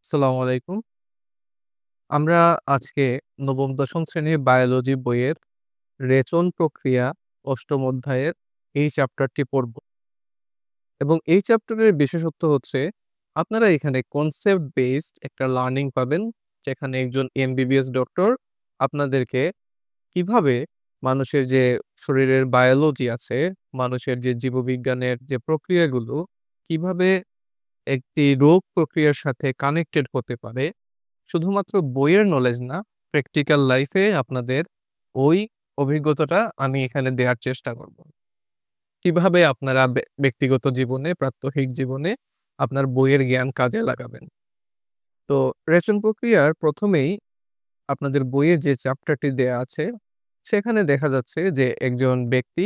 আসসালামু আলাইকুম। আমরা আজকে নবম দশম শ্রেণীর বায়োলজি বইয়ের রেচন প্রক্রিয়া ৮ম অধ্যায়ের এই চ্যাপ্টারটি পড়ব। এবং এই চ্যাপ্টারের বিশেষত্ব হচ্ছে আপনারা এখানে কনসেপ্ট বেসড একটা লার্নিং পাবেন। যেখানে একজন এমবিবিএস ডক্টর আপনাদেরকে কিভাবে মানুষের যে শরীরের বায়োলজি আছে, মানুষের যে জীববিজ্ঞানের যে প্রক্রিয়াগুলো কিভাবে একটি রোগ প্রক্রিয়ার সাথে কানেক্টেড হতে পারে, শুধুমাত্র বইয়ের নলেজ না, প্র্যাকটিক্যাল লাইফে আপনাদের ওই অভিজ্ঞতাটা আমি এখানে দেয়ার চেষ্টা করব। কিভাবে আপনারা ব্যক্তিগত জীবনে, প্রাত্যহিক জীবনে আপনার বইয়ের জ্ঞান কাজে লাগাবেন। তো রেচন প্রক্রিয়ার ১ম এই আপনাদের বইয়ে যে চ্যাপ্টারটি দেয়া আছে, সেখানে দেখা যাচ্ছে যে একজন ব্যক্তি,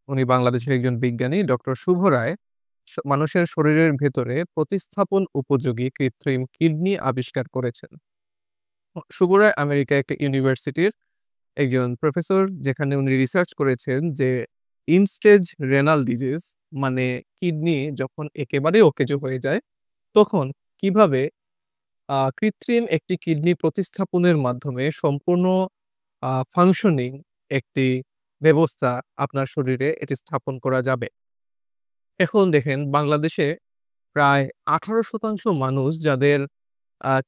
উনি বাংলাদেশের একজন বিজ্ঞানী ডক্টর শুভ রায় মানুষের শরীরের ভেতরে প্রতিস্থাপন উপযোগী কৃত্রিম কিডনি আবিষ্কার করেছেন। শুভ রায় আমেরিকা একটা ইউনিভার্সিটির একজন প্রফেসর, যেখানে উনি রিসার্চ করেছেন যে ইনস্টেজ রেনাল ডিজিজ মানে কিডনি যখন একেবারে অকেজো হয়ে যায়, তখন কিভাবে কৃত্রিম একটি কিডনি প্রতিস্থাপনের মাধ্যমে সম্পূর্ণ ফাংশনিং একটি ব্যবস্থা আপনার শরীরে এটি স্থাপন করা যাবে। এখন দেখেন বাংলাদেশে প্রায় ১৮% মানুষ যাদের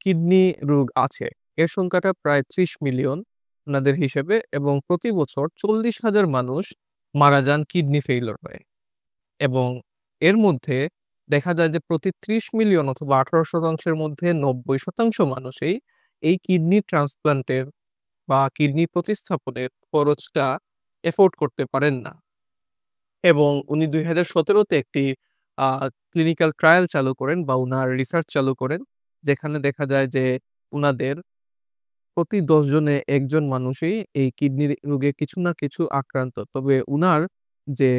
কিডনি রোগ আছে। এর সংখ্যাটা প্রায় ৩০ মিলিয়ন উনাদের হিসেবে, এবং প্রতি বছর ৪০,০০০ মানুষ মারা যান কিডনি ফেইলিউর হয়ে। এবং এর মধ্যে দেখা যায় যে প্রতি ৩০ মিলিয়ন অথবা ১৮% এর মধ্যে ৯০% মানুষই এই কিডনি ট্রান্সপ্লান্টের বা কিডনি প্রতিস্থাপনের খরচটা এফোর্ড করতে পারেন না। এবং উনি ২০১৭ তে একটি আ ক্লিনিক্যাল ট্রায়াল চালু করেন বা উনার রিসার্চ চালু করেন। যেখানে দেখা যায় যে উনাদের প্রতি ১০ জনে ১ জন মানুষই এই কিডনি রোগে কিছু না কিছু আক্রান্ত। তবে উনার যে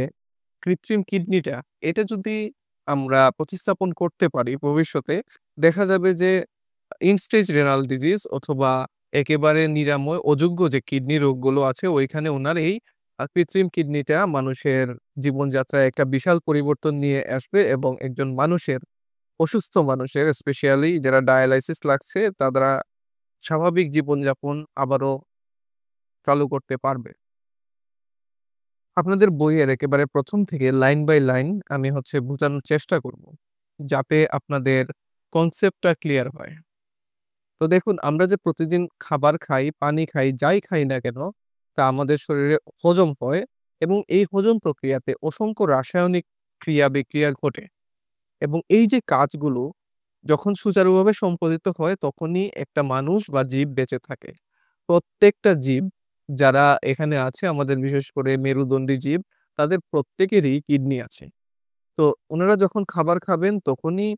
কৃত্রিম কিডনিটা, এটা যদি আমরা প্রতিস্থাপন করতে পারি ভবিষ্যতে, দেখা যাবে যে ইন-স্টেজ রেনাল ডিজিজ অথবা একেবারে নিরাময় অযোগ্য যে কিডনি রোগগুলো আছে, ওইখানে উনার এই কৃত্রিম কিডনিটা মানুষের জীবনযাত্রায় একটা বিশাল পরিবর্তন নিয়ে আসবে, এবং একজন মানুষের, অসুস্থ মানুষের স্পেশালি যারা ডায়ালাইসিস লাগছে, তারা স্বাভাবিক জীবনযাপন আবারও চালু করতে পারবে। আপনাদের বইয়ের একেবারে ১ম থেকে লাইন বাই লাইন আমি বোঝানোর চেষ্টা করব, যাতে আপনাদের কনসেপ্টটা ক্লিয়ার হয়। তো দেখুন, আমরা যে প্রতিদিন খাবার খাই, পানি খাই, যাই খাই না কেন, তা আমাদের শরীরে হজম হয়, এবং এই হজম প্রক্রিয়াতে অসংখ্য রাসায়নিক ক্রিয়া-বিক্রিয়া ঘটে। এবং এই যে কাজগুলো যখন সুচারুভাবে সম্পাদিত হয়, তখনই একটা মানুষ বা জীব বেঁচে থাকে। প্রত্যেকটা জীব যারা এখানে আছে, আমাদের বিশেষ করে মেরুদণ্ডী জীব, তাদের প্রত্যেকেরই কিডনি আছে। তো উনারা যখন খাবার খাবেন তখনই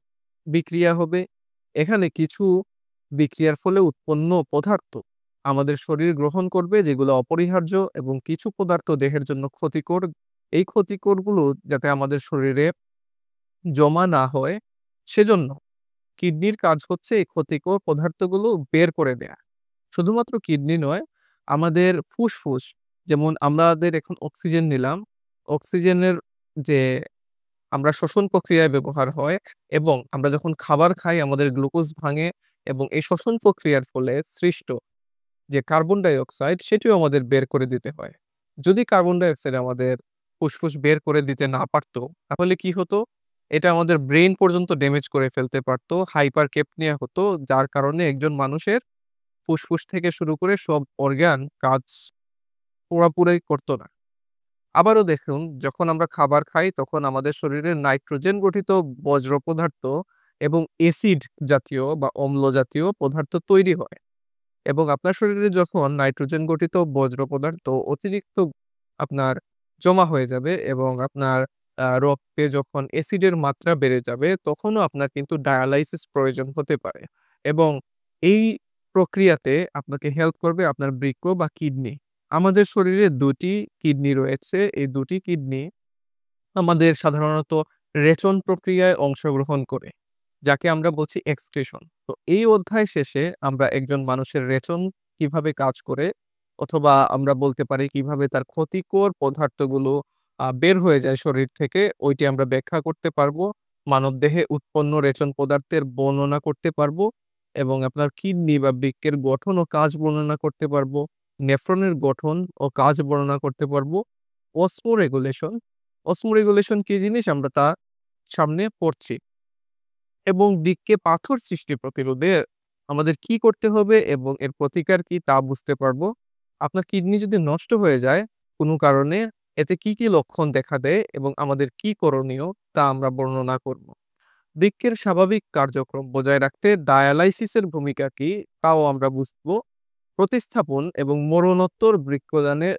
বিক্রিয়া হবে। এখানে কিছু বিক্রিয়ার ফলে উৎপন্ন পদার্থ আমাদের শরীর গ্রহণ করবে, যেগুলো অপরিহার্য, এবং কিছু পদার্থ দেহের জন্য ক্ষতিকর। এই ক্ষতিকরগুলো যাতে আমাদের শরীরে জমা না হয়, সেজন্য কিডনির কাজ হচ্ছে এই ক্ষতিকর পদার্থগুলো বের করে দেয়া। শুধুমাত্র কিডনি নয়, আমাদের ফুসফুস, যেমন আমাদের এখন অক্সিজেন নিলাম, অক্সিজেনের যে আমরা শ্বসন প্রক্রিয়ায় ব্যবহার হয়, এবং আমরা যখন খাবার খাই আমাদের গ্লুকোজ ভাঙে, এবং এই শ্বসন প্রক্রিয়ার ফলে সৃষ্ট যে কার্বন ডাই অক্সাইড, সেটিও আমাদের বের করে দিতে হয়। যদি কার্বন ডাই অক্সাইড আমাদের ফুসফুস বের করে দিতে না পারত, তাহলে কি হতো? এটা আমাদের ব্রেইন পর্যন্ত ড্যামেজ করে ফেলতে পারত, হাইপারক্যাপনিয়া হতো, যার কারণে একজন মানুষের ফুসফুস থেকে শুরু করে সব অর্গান কাজ পুরাপুরি করত না। আবারও দেখুন, যখন আমরা খাবার খাই তখন আমাদের শরীরে নাইট্রোজেন গঠিত বজ্র পদার্থ এবং এসিড জাতীয় বা অম্ল জাতীয় পদার্থ তৈরি হয়। এবং আপনার শরীরে যখন নাইট্রোজেন গঠিত বজ্র পদার্থ অতিরিক্ত আপনার জমা হয়ে যাবে, এবং আপনার রক্তে যখন অ্যাসিডের মাত্রা বেড়ে যাবে, তখনও আপনার কিন্তু ডায়ালাইসিস প্রয়োজন হতে পারে। এবং এই প্রক্রিয়াতে আপনাকে হেল্প করবে আপনার বৃক্ক বা কিডনি। আমাদের শরীরে ২ টি কিডনি রয়েছে। এই ২ টি কিডনি আমাদের সাধারণত রেচন প্রক্রিয়ায় অংশগ্রহণ করে, যাকে আমরা বলছি এক্সক্রিশন। তো এই অধ্যায় শেষে আমরা একজন মানুষের রেচন কিভাবে কাজ করে, অথবা আমরা বলতে পারি কিভাবে তার ক্ষতিকর পদার্থগুলো বের হয়ে যায় শরীর থেকে, ওইটি আমরা ব্যাখ্যা করতে পারবো। মানবদেহে উৎপন্ন রেচন পদার্থের বর্ণনা করতে পারবো, এবং আপনার কিডনি বা বৃক্কের গঠন ও কাজ বর্ণনা করতে পারবো। নেফ্রনের গঠন ও কাজ বর্ণনা করতে পারবো। অসমোরেগুলেশন, অসমোরেগুলেশন কি জিনিস আমরা তা সামনে পড়ছি। এবং বৃক্কে পাথর সৃষ্টি প্রতিরোধে আমাদের কি করতে হবে এবং এর প্রতিকার কি তা বুঝতে পারবো। আপনার কিডনি যদি নষ্ট হয়ে যায় কোনো কারণে, এতে কি কি লক্ষণ দেখা দেয় এবং আমাদের কি করণীয় তা আমরা বর্ণনা করব। বৃক্কের স্বাভাবিক কার্যক্রম বজায় রাখতে ডায়ালাইসিসের ভূমিকা কি তাও আমরা বুঝবো। প্রতিস্থাপন এবং মরণোত্তর বৃক্কদানের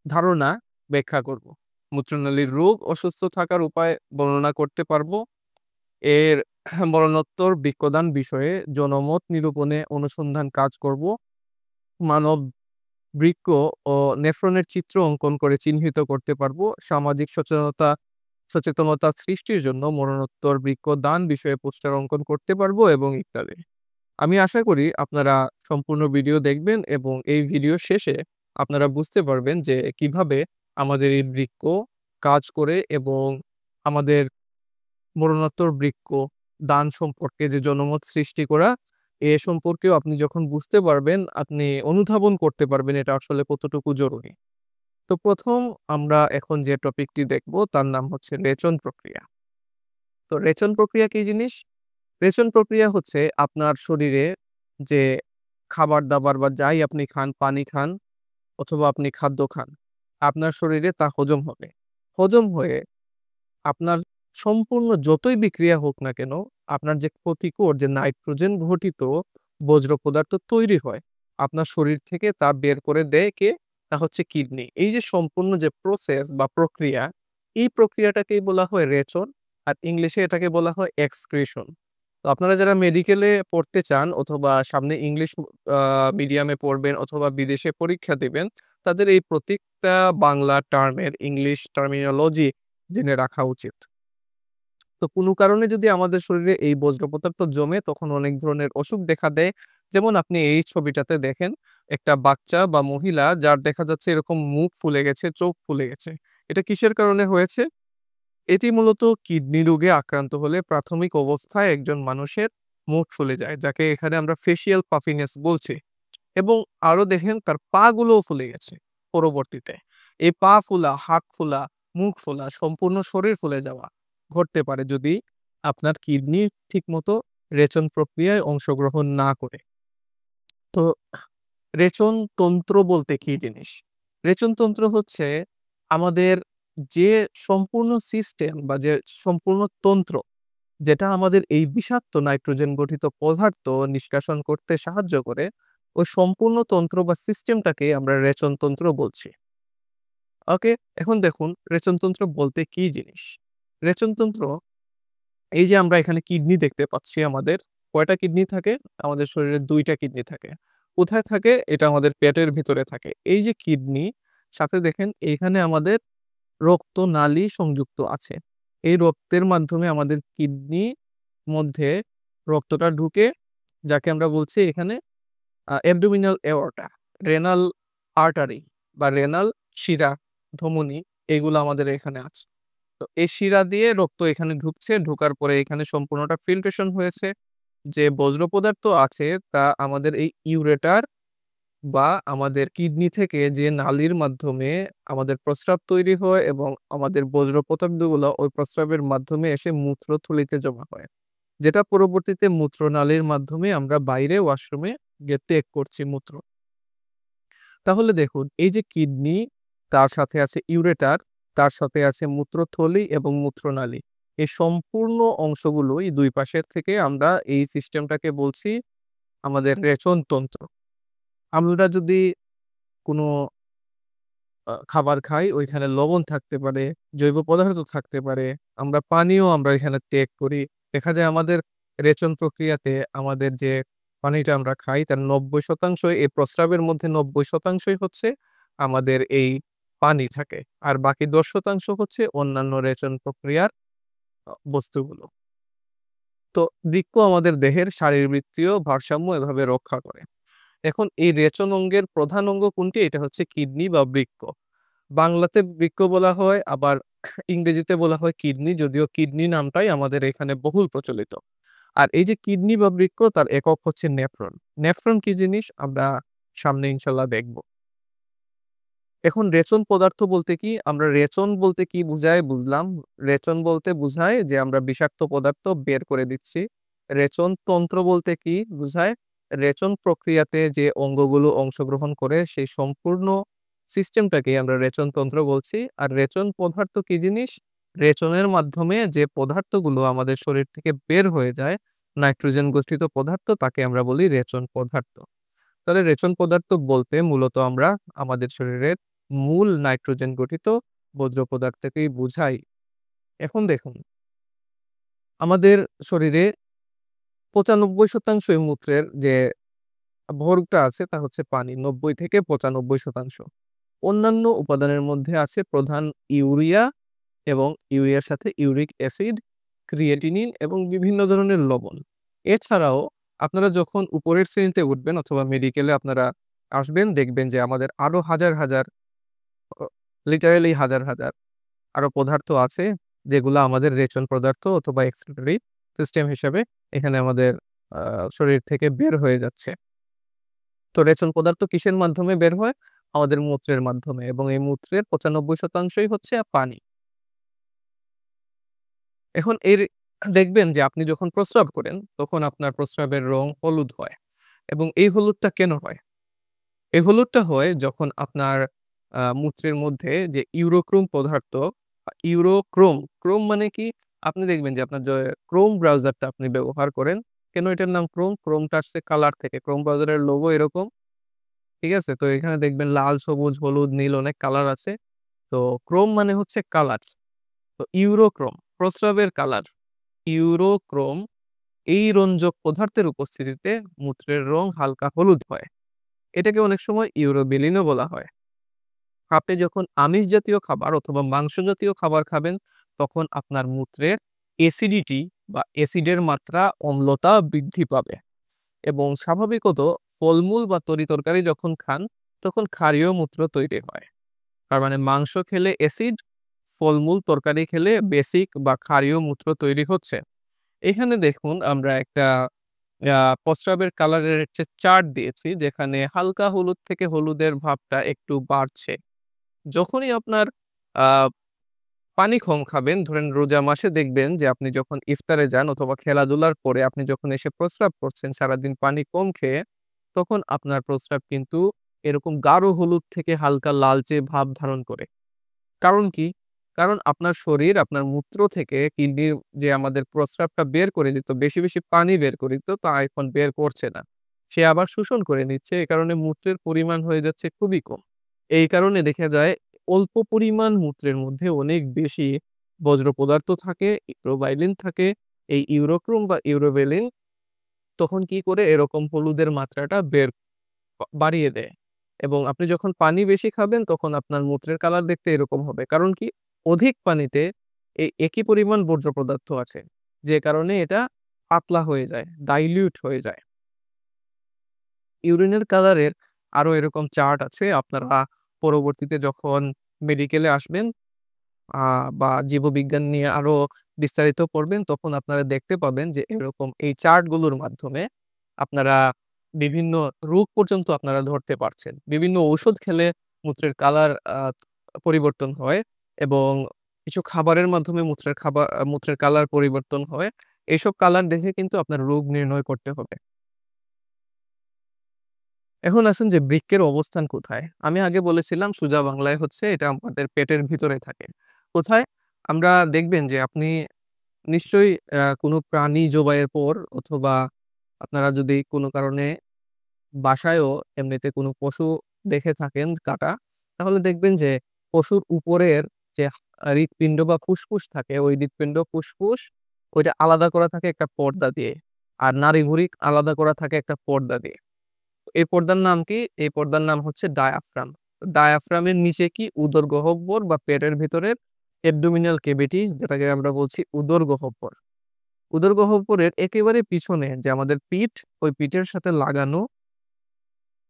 ধারণা ব্যাখ্যা করব। মূত্রনালীর রোগ অসুস্থ থাকার উপায় বর্ণনা করতে পারবো। এর মরণোত্তর বৃক্কদান বিষয়ে জনমত নিরূপণে অনুসন্ধান কাজ করব। মানব বৃক্ক ও নেফ্রনের চিত্র অঙ্কন করে চিহ্নিত করতে পারবো। সামাজিক সচেতনতা সৃষ্টির জন্য মরণোত্তর বৃক্কদান বিষয়ে পোস্টার অঙ্কন করতে পারবো এবং ইত্যাদি। আমি আশা করি আপনারা সম্পূর্ণ ভিডিও দেখবেন এবং এই ভিডিও শেষে আপনারা বুঝতে পারবেন যে কিভাবে আমাদের এই বৃক্ক কাজ করে এবং আমাদের মরণোত্তর বৃক্ক দান সম্পর্কে যে জনমত সৃষ্টি করা, এ সম্পর্কেও আপনি যখন বুঝতে পারবেন, আপনি অনুধাবন করতে পারবেন এটা আসলে কতটুকু জরুরি। তো প্রথম আমরা এখন যে টপিকটি দেখব তার নাম হচ্ছে রেচন প্রক্রিয়া। তো রেচন প্রক্রিয়া কি জিনিস? রেচন প্রক্রিয়া হচ্ছে আপনার শরীরে যে খাবার দাবার বা যাই আপনি খান, পানি খান অথবা আপনি খাদ্য খান, আপনার শরীরে তা হজম হবে। হজম হয়ে আপনার সম্পূর্ণ যতই বিক্রিয়া হোক না কেন, আপনার যে ক্ষতিকর যে নাইট্রোজেন ঘটিত বজ্র পদার্থ তৈরি হয়, আপনার শরীর থেকে তা বের করে দেয় কে? তা হচ্ছে কিডনি। এই যে সম্পূর্ণ যে প্রসেস বা প্রক্রিয়া, এই প্রক্রিয়াটাকেই বলা হয় রেচন, আর ইংলিশে এটাকে বলা হয় এক্সক্রিশন। তো আপনারা যারা মেডিকেলে পড়তে চান অথবা সামনে ইংলিশ মিডিয়ামে পড়বেন অথবা বিদেশে পরীক্ষা দিবেন, তাদের এই প্রত্যেকটা বাংলা টার্মের ইংলিশ টার্মিনোলজি জেনে রাখা উচিত। তো কোনো কারণে যদি আমাদের শরীরে এই বজ্র পদার্থ জমে তখন অনেক ধরনের অসুখ দেখা দেয়। যেমন আপনি এই ছবিটাতে দেখেন একটা বাচ্চা বা মহিলা যার দেখা যাচ্ছে এরকম মুখ ফুলে গেছে, চোখ ফুলে গেছে। এটা কিসের কারণে হয়েছে? এটি মূলত কিডনি রোগে আক্রান্ত হলে প্রাথমিক অবস্থায় একজন মানুষের মুখ ফুলে যায়, যাকে এখানে আমরা ফেসিয়াল পাফিনেস বলছি। এবং আরো দেখেন তার পা গুলোও ফুলে গেছে পরবর্তীতে। এই পা ফোলা, হাত ফোলা, মুখ ফোলা, সম্পূর্ণ শরীর ফুলে যাওয়া ঘটতে পারে যদি আপনার কিডনি ঠিকমতো রেচন প্রক্রিয়ায় অংশগ্রহণ না করে। তো রেচন তন্ত্র বলতে কি জিনিস? রেচন তন্ত্র হচ্ছে আমাদের যে সম্পূর্ণ সিস্টেম বা যে সম্পূর্ণ তন্ত্র, যেটা আমাদের এই বিষাক্ত নাইট্রোজেন গঠিত পদার্থ নিষ্কাশন করতে সাহায্য করে, ওই সম্পূর্ণ তন্ত্র বা সিস্টেমটাকে আমরা রেচনতন্ত্র বলছি। ওকে, এখন দেখুন রেচনতন্ত্র বলতে কি জিনিস। রেচনতন্ত্র, এই যে আমরা এখানে কিডনি দেখতে পাচ্ছি, আমাদের কয়টা কিডনি থাকে? আমাদের শরীরে ২টা কিডনি থাকে। কোথায় থাকে? এটা আমাদের পেটের ভিতরে থাকে। এই যে কিডনি, সাথে দেখেন এইখানে আমাদের রক্তনালী সংযুক্ত আছে। এই রক্তের মাধ্যমে আমাদের কিডনি মধ্যে রক্তটা ঢুকে, যাকে আমরা বলছি এখানে অ্যাবডোমিনাল এওর্টা, রেনাল আর্টারি বা রেনাল শিরা, ধমনী, এগুলো আমাদের এখানে আছে। তো এই শিরা দিয়ে রক্ত এখানে ঢুকছে, ঢোকার পরে এখানে সম্পূর্ণটা ফিল্ট্রেশন হয়েছে। যে বজ্র পদার্থ আছে তা আমাদের এই ইউরেটার বা আমাদের কিডনি থেকে যে নালীর মাধ্যমে আমাদের প্রস্রাব তৈরি হয় এবং আমাদের বজ্র পদার্থগুলো ওই প্রস্রাবের মাধ্যমে এসে মূত্রথলিতে জমা হয়, যেটা পরবর্তীতে মূত্রনালীর মাধ্যমে আমরা বাইরে ওয়াশরুমে গিয়ে ত্যাগ করছি মূত্র। তাহলে দেখুন এই যে কিডনি, তার সাথে আছে ইউরেটার, তার সাথে আছে মূত্রথলি এবং মূত্রনালী। এই সম্পূর্ণ অংশগুলোই দুই পাশের থেকে আমরা এই সিস্টেমটাকে বলছি আমাদের রেচনতন্ত্র। আমরা যদি কোনো খাবার খাই, ওইখানে লবণ থাকতে পারে, জৈব পদার্থ থাকতে পারে, আমরা পানিও আমরা এখানে ত্যাগ করি। দেখা যায় আমাদের রেচন প্রক্রিয়াতে আমাদের যে পানিটা আমরা খাই তার ৯০% এই প্রস্রাবের মধ্যে ৯০%ই হচ্ছে আমাদের এই পানি থাকে। আর বাকি ১০% হচ্ছে অন্যান্য রেচন প্রক্রিয়ার বস্তুগুলো। তো বৃক্ক আমাদের দেহের শারীরবৃত্তীয় ভারসাম্য এভাবে রক্ষা করে। এখন এই রেচন অঙ্গের প্রধান অঙ্গ কোনটি? এটা হচ্ছে কিডনি বা বৃক্ক। বাংলাতে বৃক্ক বলা হয়, আবার ইংরেজিতে বলা হয় কিডনি, যদিও কিডনি নামটাই আমাদের এখানে বহুল প্রচলিত। আর এই যে কিডনি বা বৃক্ক তার একক হচ্ছে নেফ্রন। নেফ্রন কি জিনিস আমরা সামনে ইনশাআল্লাহ দেখব। এখন রেচন পদার্থ বলতে কি? আমরা রেচন বলতে কি বুঝায় বুঝলাম। রেচন বলতে বুঝায় যে আমরা বিষাক্ত পদার্থ বের করে দিচ্ছি। রেচন তন্ত্র বলতে কি বুঝায়? রেচন প্রক্রিয়াতে যে অঙ্গগুলো অংশগ্রহণ করে সেই সম্পূর্ণ সিস্টেমটাকেই আমরা রেচন তন্ত্র বলছি। আর রেচন পদার্থ কি জিনিস? রেচনের মাধ্যমে যে পদার্থগুলো আমাদের শরীর থেকে বের হয়ে যায়, নাইট্রোজেন গঠিত পদার্থ তাকে আমরা বলি রেচন পদার্থ। তাহলে রেচন পদার্থ বলতে মূলত আমরা আমাদের শরীরের মূল নাইট্রোজেন গঠিত বজ্র পদার্থকেই বুঝাই। এখন দেখুন, আমাদের শরীরে ৯৫% মূত্রের যে ভরটা আছে তা হচ্ছে পানি। ৯০ থেকে ৯৫%। অন্যান্য উপাদানের মধ্যে আছে প্রধান ইউরিয়া এবং ইউরিয়ার সাথে ইউরিক অ্যাসিড, ক্রিয়েটিনিন এবং বিভিন্ন ধরনের লবণ। এছাড়াও আপনারা যখন উপরের শ্রেণীতে উঠবেন অথবা মেডিকেলে আপনারা আসবেন, দেখবেন যে আমাদের আরো হাজার, হাজার অ লিটারেলি হাজার, হাজার আরো পদার্থ আছে যেগুলা আমাদের রেচন পদার্থ অথবা এক্সক্রিটরি সিস্টেম হিসেবে এখানে আমাদের আ শরীর থেকে বের হয়ে যাচ্ছে। তো রেচন পদার্থ কিসের মাধ্যমে বের হয়? আমাদের মূত্রের মাধ্যমে এবং এই মূত্রের ৯৫% হচ্ছে পানি। এখন দেখবেন যে আপনি যখন প্রস্রাব করেন, তখন আপনার প্রস্রাবের রং হলুদ হয় এবং এই হলুদটা কেন হয়? এই হলুদটা হয় যখন আপনার মূত্রের মধ্যে যে ইউরোক্রোম পদার্থ ইউরোক্রোম, ক্রোম মানে কি? আপনি দেখবেন যে আপনার যে ক্রোম ব্রাউজারটা আপনি ব্যবহার করেন, কেন এটার নাম ক্রোম? ক্রোমটা আসছে কালার থেকে। ক্রোম ব্রাউজারের লোগো এরকম, ঠিক আছে? তো এখানে দেখবেন লাল, সবুজ, হলুদ, নীল অনেক কালার আছে। তো ক্রোম মানে হচ্ছে কালার। তো ইউরোক্রোম প্রস্রাবের কালার। ইউরোক্রোম এই রঞ্জক পদার্থের উপস্থিতিতে মূত্রের রং হালকা হলুদ হয়। এটাকে অনেক সময় ইউরোবিলিনও বলা হয়। আপনি যখন আমিষ জাতীয় খাবার অথবা মাংস জাতীয় খাবার খাবেন, তখন আপনার মূত্রের অ্যাসিডিটি বা অ্যাসিডের মাত্রা, অম্লতা বৃদ্ধি পাবে এবং স্বাভাবিকত ফলমূল বা তরিতরকারি যখন খান, তখন ক্ষারীয় মূত্র তৈরি হয়। তার মানে মাংস খেলে অ্যাসিড, ফলমূল তরকারি খেলে বেসিক বা ক্ষারীয় মূত্র তৈরি হচ্ছে। এখানে দেখুন আমরা একটা প্রস্রাবের কালারের হচ্ছে চার্ট দিয়েছি, যেখানে হালকা হলুদ থেকে হলুদের ভাবটা একটু বাড়ছে। যখনই আপনার আ পানি কম খাবেন, ধরেন রোজা মাসে দেখবেন যে আপনি যখন ইফতারে যান অথবা খেলাধুলার পরে আপনি যখন এসে প্রস্রাব করছেন সারাদিন পানি কম খেয়ে, তখন আপনার প্রস্রাব কিন্তু এরকম গাঢ় হলুদ থেকে হালকা লালচে ভাব ধারণ করে। কারণ কি? কারণ আপনার শরীর আপনার মূত্র থেকে কিডনির যে আমাদের প্রস্রাবটা বের করে দিত, বেশি, বেশি পানি বের করে দিত, তা এখন বের করছে না। সে আবার শোষণ করে নিচ্ছে। এ কারণে মূত্রের পরিমাণ হয়ে যাচ্ছে খুবই কম। এই কারণে দেখা যায় অল্প পরিমাণ মূত্রের মধ্যে অনেক বেশি বজ্র পদার্থ থাকে, ইউরোবাইলিন থাকে। এই ইউরোক্রোম বা ইউরোবেলিন তখন কি করে এরকম হলুদের মাত্রাটা বাড়িয়ে দেয় এবং আপনি যখন পানি বেশি খাবেন তখন আপনার মূত্রের কালার দেখতে এরকম হবে। কারণ কি? অধিক পানিতে এই একই পরিমাণ বর্জ্য পদার্থ আছে। যে কারণে এটা পাতলা হয়ে যায়, ডাইলিউট হয়ে যায়। ইউরিনের কালারের আরো এরকম চার্ট আছে। আপনারা পরবর্তীতে যখন মেডিকেলে আসবেন আ বা জীববিজ্ঞান নিয়ে আরো বিস্তারিত পড়বেন, তখন আপনারা দেখতে পাবেন যে এরকম এই চার্টগুলোর মাধ্যমে আপনারা বিভিন্ন রোগ পর্যন্ত আপনারা ধরতে পারছেন। বিভিন্ন ঔষধ খেলে মূত্রের কালার পরিবর্তন হয় এবং কিছু খাবারের মাধ্যমে মূত্রের কালার পরিবর্তন হয়। এসব কালার দেখে কিন্তু আপনার রোগ নির্ণয় করতে হবে। এখন আসুন যে বৃক্কের অবস্থান কোথায়? আমি আগে বলেছিলাম সোজা বাংলায় হচ্ছে এটা আমাদের পেটের ভিতরে থাকে। কোথায়? আমরা দেখবেন যে আপনি নিশ্চয়ই কোনো প্রাণী জবাইয়ের পর অথবা আপনারা যদি কোনো কারণে বাসায়ও এমনিতে কোনো পশু দেখে থাকেন কাটা, তাহলে দেখবেন যে পশুর উপরের যে হৃৎপিণ্ড বা ফুসফুস থাকে, ওই হৃৎপিণ্ড, ফুসফুস ওইটা আলাদা করা থাকে একটা পর্দা দিয়ে। আর নাড়িভুড়ি আলাদা করা থাকে একটা পর্দা দিয়ে। এই পর্দার নাম কি? এই পর্দার নাম হচ্ছে ডায়াফ্রাম। ডায়াফ্রামের নিচে কি? উদর গহ্বর বা পেটের ভিতরের অ্যাবডোমিনাল ক্যাভিটি, যেটাকে আমরা বলছি উদর গহ্বর। উদর গহ্বরের একেবারে পিছনে যে আমাদের পিঠ, ওই পিঠের সাথে লাগানো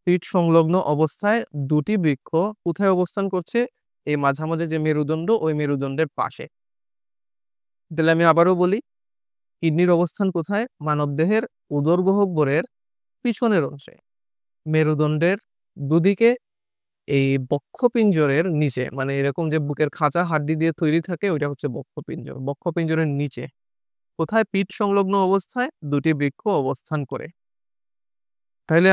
পিঠ সংলগ্ন অবস্থায় ২ টি বৃক্ক কোথায় অবস্থান করছে? এই মাঝামাঝি যে মেরুদণ্ড, ওই মেরুদণ্ডের পাশে। তাহলে আমি আবারও বলি, কিডনির অবস্থান কোথায়? মানবদেহের উদরগহ্বরের পিছনের অংশে, মেরুদণ্ডের দুদিকে, এই বক্ষপিঞ্জরের নিচে, মানে এরকম যে বুকের খাঁচা হাড্ডি দিয়ে তৈরি থাকে ওইটা হচ্ছে বক্ষপিঞ্জর। বক্ষপিঞ্জরের নিচে কোথায়? পিঠ সংলগ্ন অবস্থায় দুটি বৃক্ক অবস্থান করে। তাহলে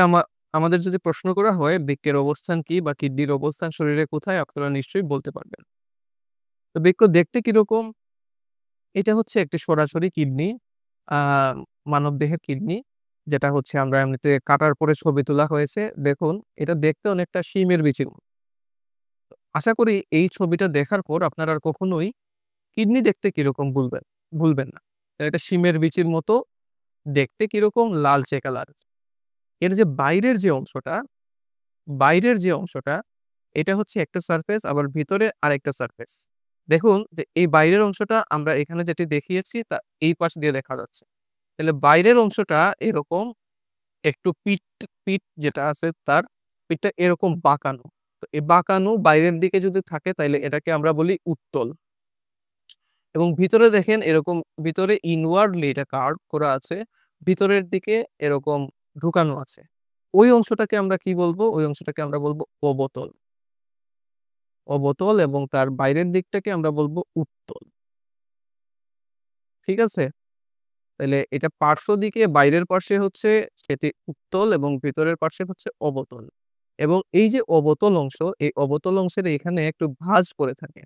আমাদের যদি প্রশ্ন করা হয় বৃক্কের অবস্থান কি বা কিডনির অবস্থান শরীরে কোথায়, আপনারা নিশ্চয়ই বলতে পারবেন। তো বৃক্ক দেখতে কিরকম? এটা হচ্ছে একটি সরাসরি কিডনি, মানবদেহের কিডনি, যেটা হচ্ছে আমরা এমনিতে কাটার পরে ছবি তোলা হয়েছে। দেখুন এটা দেখতে অনেকটা শিমের বিচির মতো। আশা করি এই ছবিটা দেখার পর আপনারা আর কখনোই কিডনি দেখতে কিরকম ভুলবেন না। এটা শিমের বিচির মতো দেখতে, কিরকম? লালচে কালার। এর যে বাইরের যে অংশটা এটা হচ্ছে একটা সারফেস, আবার ভিতরে আরেকটা সারফেস। দেখুন যে এই বাইরের অংশটা আমরা এখানে যেটি দেখিয়েছি তা এই পাশ দিয়ে দেখা যাচ্ছে। তাহলে বাইরের অংশটা এরকম একটু পিঠ পিঠ যেটা আছে তার পিঠটা এরকম বাঁকানো। তো এই বাঁকানো বাইরের দিকে যদি থাকে তাইলে এটাকে আমরা বলি উত্তল। এবং ভিতরে দেখেন এরকম ভিতরে ইনওয়ার্ডলি এটা কার্ভ করা আছে। ভিতরের দিকে এরকম ঢুকানো আছে। ওই অংশটাকে আমরা কি বলবো? ওই অংশটাকে আমরা বলবো অবতল। অবতল এবং তার বাইরের দিকটাকে আমরা বলবো উত্তল। ঠিক আছে? তাইলে এটা পার্শ্ব দিকে বাইরের পার্শ্বে হচ্ছে সেটি উত্তল এবং ভিতরের পার্শ্বে হচ্ছে অবতল। এবং এই যে অবতল অংশ, এই অবতল অংশের এখানে একটু ভাঁজ পড়ে থাকে।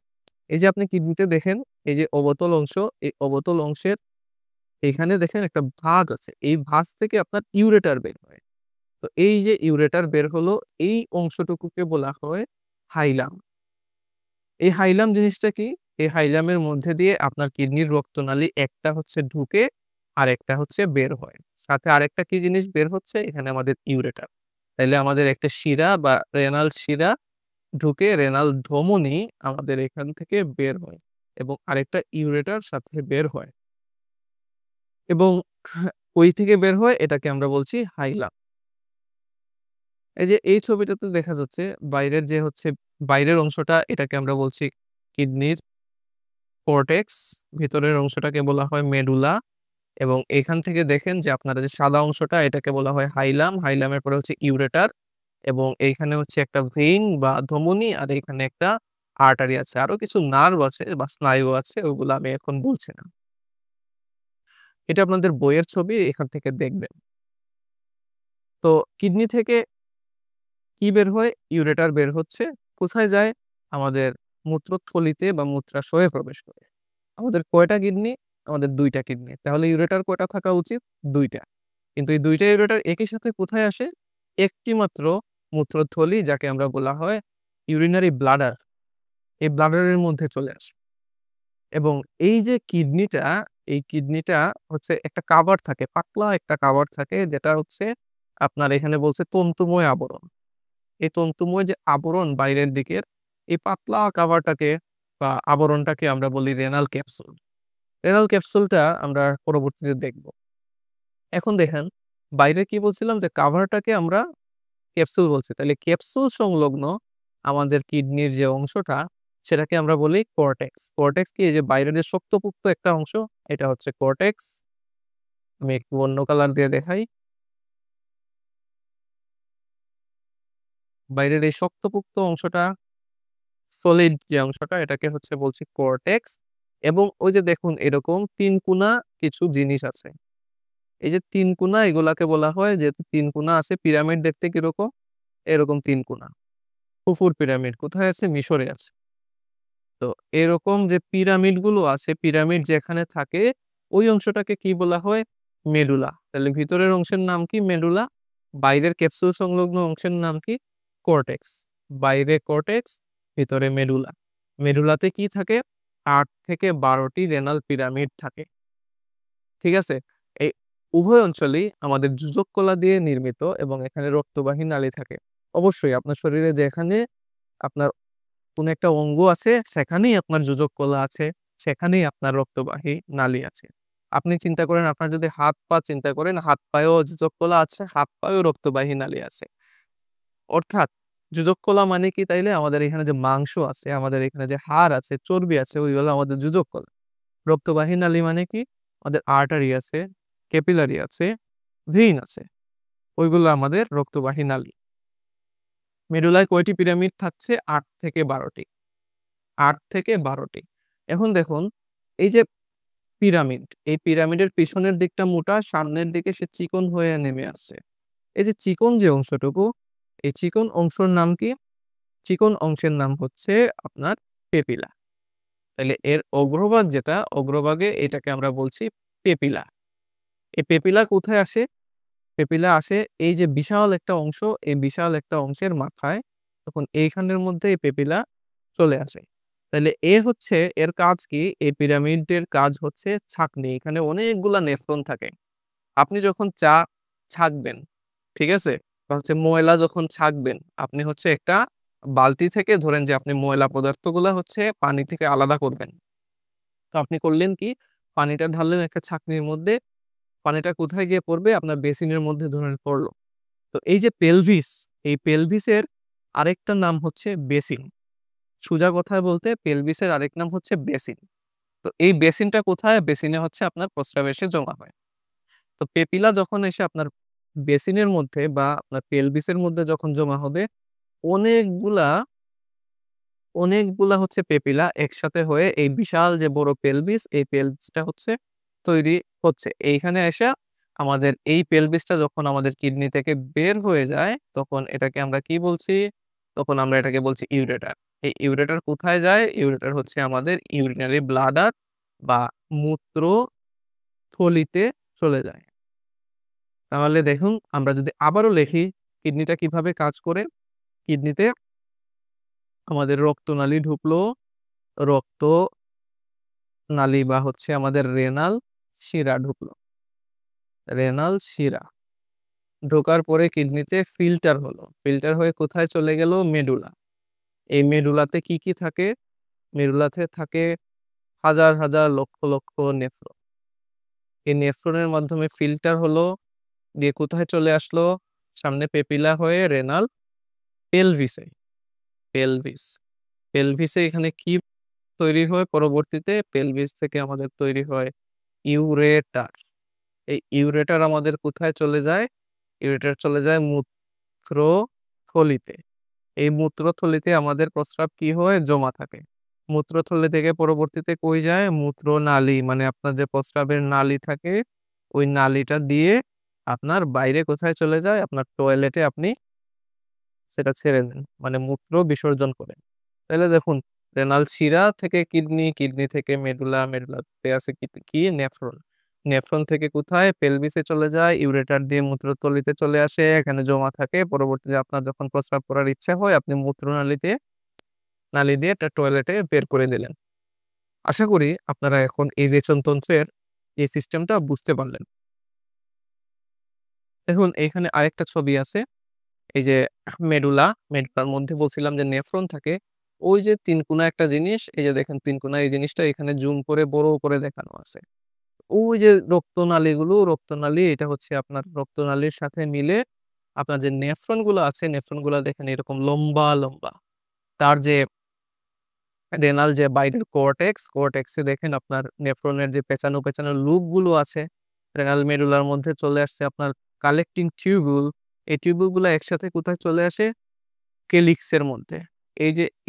এই যে আপনি কিডনিতে দেখেন এই যে অবতল অংশ, এই অবতল অংশের এখানে দেখেন একটা ভাঁজ আছে। এই ভাঁজ থেকে আপনার ইউরেটার বের হয়। তো এই যে ইউরেটার বের হলো, এই অংশটুকুকে বলা হয় হাইলাম। এই হাইলাম জিনিসটা কি? এই হাইলামের মধ্যে দিয়ে আপনার কিডনির রক্তনালী একটা হচ্ছে ঢুকে আরেকটা হচ্ছে বের হয়। সাথে আরেকটা কি জিনিস বের হচ্ছে? এখানে আমাদের ইউরেটার। তাইলে আমাদের একটা শিরা বা রেনাল শিরা ঢুকে রেনাল ধমনী আমাদের এখান থেকে বের হয় এবং আরেকটা ইউরেটার সাথে বের হয় এবং ওই থেকে বের হয় এটাকে আমরা বলছি হাইলাম। এই যে এই ছবিটাতে দেখা যাচ্ছে বাইরের যে হচ্ছে বাইরের অংশটা এটাকে আমরা বলছি কিডনির কর্টেক্স, ভিতরের অংশটাকে বলা হয় মেডুলা এবং এখান থেকে দেখেন যে আপনারা যে সাদা অংশটা এটাকে বলা হয় হাইলাম, হাইলামের পরে হচ্ছে ইউরেটার এবং এইখানে হচ্ছে একটা ভেইন বা ধমনী আর এখানে একটা আর্টারি আছে। আরো কিছু নার্ভ আছে বা স্নায়ু আছে, ওগুলো আমি এখন বলছি না। এটা আপনাদের বইয়ের ছবি, এখান থেকে দেখবেন। তো কিডনি থেকে কি বের হয়? ইউরেটার বের হচ্ছে। কোথায় যায়? আমাদের মূত্রথলিতে বা মূত্রাশয়ে প্রবেশ করে। আমাদের কয়টা কিডনি? আমাদের ২ টা কিডনি। তাহলে ইউরেটার কয়টা থাকা উচিত? ২ টা। কিন্তু এই ২ টা ইউরেটার একই সাথে কোথায় আসে? একটি মাত্র মূত্রথলি, যাকে আমরা বলা হয় ইউরিনারি ব্লাডার। এই ব্লাডারের মধ্যে চলে আসে। এবং এই যে কিডনিটা, এই কিডনিটা হচ্ছে একটা কাভার থাকে, পাতলা একটা কাভার থাকে যেটা হচ্ছে আপনার এখানে বলছে তন্তুময় আবরণ। এই তন্তুময় যে আবরণ বাইরের দিকের, এই পাতলা কাভারটাকে বা আবরণটাকে আমরা বলি রেনাল ক্যাপসুল। রেনাল ক্যাপসুলটা আমরা পরবর্তীতে দেখব। এখন দেখেন বাইরে কি বলছিলাম যে কাভারটাকে আমরা ক্যাপসুল বলছি। তাহলে ক্যাপসুল সংলগ্ন আমাদের কিডনির যে অংশটা সেটাকে আমরা বলি কর্টেক্স। কর্টেক্স কি? এই যে বাইরের যে শক্তপোক্ত একটা অংশ এটা হচ্ছে কর্টেক্স। আমি একটু অন্য কালার দিয়ে দেখাই। বাইরের এই শক্তপোক্ত অংশটা, সলিড যে অংশটা এটাকে হচ্ছে বলছি কর্টেক্স এবং ওই যে দেখুন এরকম ৩ কোণা কিছু জিনিস আছে। এই যে ৩ কোণা এগুলাকে বলা হয়, যেহেতু ৩ কোণা আছে পিরামিড দেখতে কিরকম? এরকম ৩ কোণা। খুফুর পিরামিড কোথায় আছে? মিশরে আছে। তো এরকম যে পিরামিড গুলো আছে, পিরামিড যেখানে থাকে ওই অংশটাকে কি বলা হয়? মেডুলা। তাহলে ভিতরের অংশের নাম কি? মেডুলা। বাইরের ক্যাপসুল সংলগ্ন অংশের নাম কি? কর্টেক্স। বাইরে কর্টেক্স, ভিতরে মেডুলা। মেডুলাতে কি থাকে? ৮ থেকে ১২ টি রেনাল পিরামিড থাকে। ঠিক আছে? এই উভয় অঞ্চলেই আমাদের যোজক কলা দিয়ে নির্মিত এবং এখানে রক্তবাহী নালী থাকে। অবশ্যই আপনার শরীরে যেখানে আপনার কোন একটা অঙ্গ আছে সেখানেই আপনার যোজক কলা আছে, সেখানেই আপনার রক্তবাহী নালী আছে। আপনি চিন্তা করেন আপনার যদি হাত-পা চিন্তা করেন, হাত পায়েও যোজক কলা আছে, হাত পায়েও রক্তবাহী নালী আছে। অর্থাৎ যোজক কলা মানে কি তাইলে? আমাদের এখানে যে মাংস আছে, আমাদের এখানে যে হাড় আছে, চর্বি আছে ওইগুলো আমাদের যোজক কলা। রক্তবাহী নালী মানে কি? আমাদের আর্টারি আছে, ক্যাপিলারি আছে, ভেইন আছে। ওইগুলো আমাদের রক্তবাহী নালী। মেডুলায় কয়টি পিরামিড থাকছে? ৮ থেকে ১২ টি। ৮ থেকে ১২ টি। এখন দেখুন এই যে পিরামিড, এই পিরামিডের পিছনের দিকটা মোটা, সামনের দিকে সে চিকন হয়ে নেমে আসছে। এই যে চিকন যে অংশটুকু, এই চিকন অংশের নাম কি? চিকন অংশের নাম হচ্ছে আপনার পেপিলা। তাইলে এর অগ্রভাগ যেটা, অগ্রভাগে এটাকে আমরা বলছি পেপিলা। এই পেপিলা কোথায় আসে? পেপিলা আসে এই যে বিশাল একটা অংশ, এই বিশাল একটা অংশের মাথায়, তখন এইখানের মধ্যে এই পেপিলা চলে আসে। তাইলে হচ্ছে এর কাজ কি? এই পিরামিডের কাজ হচ্ছে ছাঁকনি। এখানে অনেকগুলা নেফ্রন থাকে। আপনি যখন চা ছাঁকবেন, ঠিক আছে? বা হচ্ছে ময়লা যখন ছাঁকবেন, আপনি হচ্ছে একটা বালতি থেকে ধরেন যে আপনি ময়লা পদার্থগুলা হচ্ছে পানি থেকে আলাদা করবেন। তো আপনি করলেন কি? পানিটা ঢাললেন একটা ছাঁকনির মধ্যে, পানিটা কোথায় গিয়ে পড়বে? আপনার বেসিনের মধ্যে ধরেন পড়ল। তো এই যে পেলভিস, এই পেলভিসের আরেকটা নাম হচ্ছে বেসিন। সোজা কথায় বলতে পেলভিসের আরেক নাম হচ্ছে বেসিন। তো এই বেসিনটা কোথায়? বেসিনে হচ্ছে আপনার প্রস্রাব এসে জমা হয়। তো পেপিলা যখন এসে আপনার বেসিনের মধ্যে বা আপনার পেলভিসের মধ্যে যখন জমা হবে, অনেকগুলা অনেকগুলা হচ্ছে পেপিলা একসাথে হয়ে এই বিশাল যে বড় পেলভিস, এই পেলভিসটা হচ্ছে তৈরি হচ্ছে। এইখানে এসে আমাদের এই পেলভিসটা যখন আমাদের কিডনি থেকে বের হয়ে যায়, তখন এটাকে আমরা কি বলছি? তখন আমরা এটাকে বলছি ইউরেটার। এই ইউরেটার কোথায় যায়? ইউরেটার হচ্ছে আমাদের ইউরিনারি ব্লাডার বা মূত্রথলিতে চলে যায়। তাহলে দেখুন আমরা যদি আবারও লিখি কিডনিটা কিভাবে কাজ করে? কিডনিতে আমাদের রক্তনালী ঢুকলো, রক্তনালী বা হচ্ছে আমাদের রেনাল শিরা ঢুকলো। রেনাল শিরা ঢোকার পরে কিডনিতে ফিল্টার হলো। ফিল্টার হয়ে কোথায় চলে গেল? মেডুলা। এই মেডুলাতে কি, কি থাকে? মেডুলাতে থাকে হাজার, হাজার লক্ষ, লক্ষ নেফ্রন। এই নেফ্রনের মাধ্যমে ফিল্টার হলো, দিয়ে কোথায় চলে আসলো? সামনে পেপিলা হয়ে রেনাল পেলভিসে। পেলভিস। পেলভিসে এখানে কি তৈরি হয় পরবর্তীতে? পেলভিস থেকে আমাদের তৈরি হয় ইউরেটার। এই ইউরেটার আমাদের কোথায় চলে যায়? ইউরেটার চলে যায় মূত্রথলিতে। এই মূত্রথলিতে আমাদের প্রস্রাব কি হয়? জমা থাকে। মূত্রথলি থেকে পরবর্তীতে কই যায়? মূত্রনালী মানে আপনার যে প্রস্রাবের নালী থাকে, ওই নালীটা দিয়ে আপনার বাইরে কোথায় চলে যায়? আপনার টয়লেটে আপনি সেটা ছেড়ে দেন। মানে মূত্র বিসর্জন করেন। তাইলে দেখুন রেনাল শিরা থেকে কিডনি, কিডনি থেকে মেডুলা, মেডুলাতে আছে কি? নেফ্রন। নেফ্রন থেকে কোথায়? পেলভিসে চলে যায়, ইউরেটার দিয়ে মূত্রথলিতে চলে আসে, এখানে জমা থাকে। পরবর্তীতে আপনার যখন প্রস্রাব করার ইচ্ছা হয়, আপনি নালী দিয়ে এটা টয়লেটে বের করে দিলেন। আশা করি আপনারা এখন এই রেচনতন্ত্রের এই সিস্টেমটা বুঝতে পারলেন। দেখুন এইখানে আরেকটা ছবি আছে। এই যে মেডুলার মধ্যে বলছিলাম যে নেফ্রন থাকে। ওই যে ৩ কোণা একটা জিনিস, এই যে দেখেন ৩ কোণা এই জিনিসটা এখানে জুম করে বড় করে দেখানো আছে। ওই যে রক্তনালী এটা হচ্ছে আপনার রক্তনালীর সাথে মিলে আপনার যে নেফ্রন গুলো আছে, নেফ্রন গুলা দেখেন এরকম লম্বা, লম্বা। তার যে রেনাল যে বাইরের কর্টেক্সে দেখেন আপনার নেফ্রনের যে পেঁচানো, পেঁচানো লুপ গুলো আছে, রেনাল মেডুলার মধ্যে চলে আসছে আপনার কালেক্টিং টিউবুল। এই টিউবুল গুলা একসাথে কোথায় চলে আসে? কেলিক্সের মধ্যে।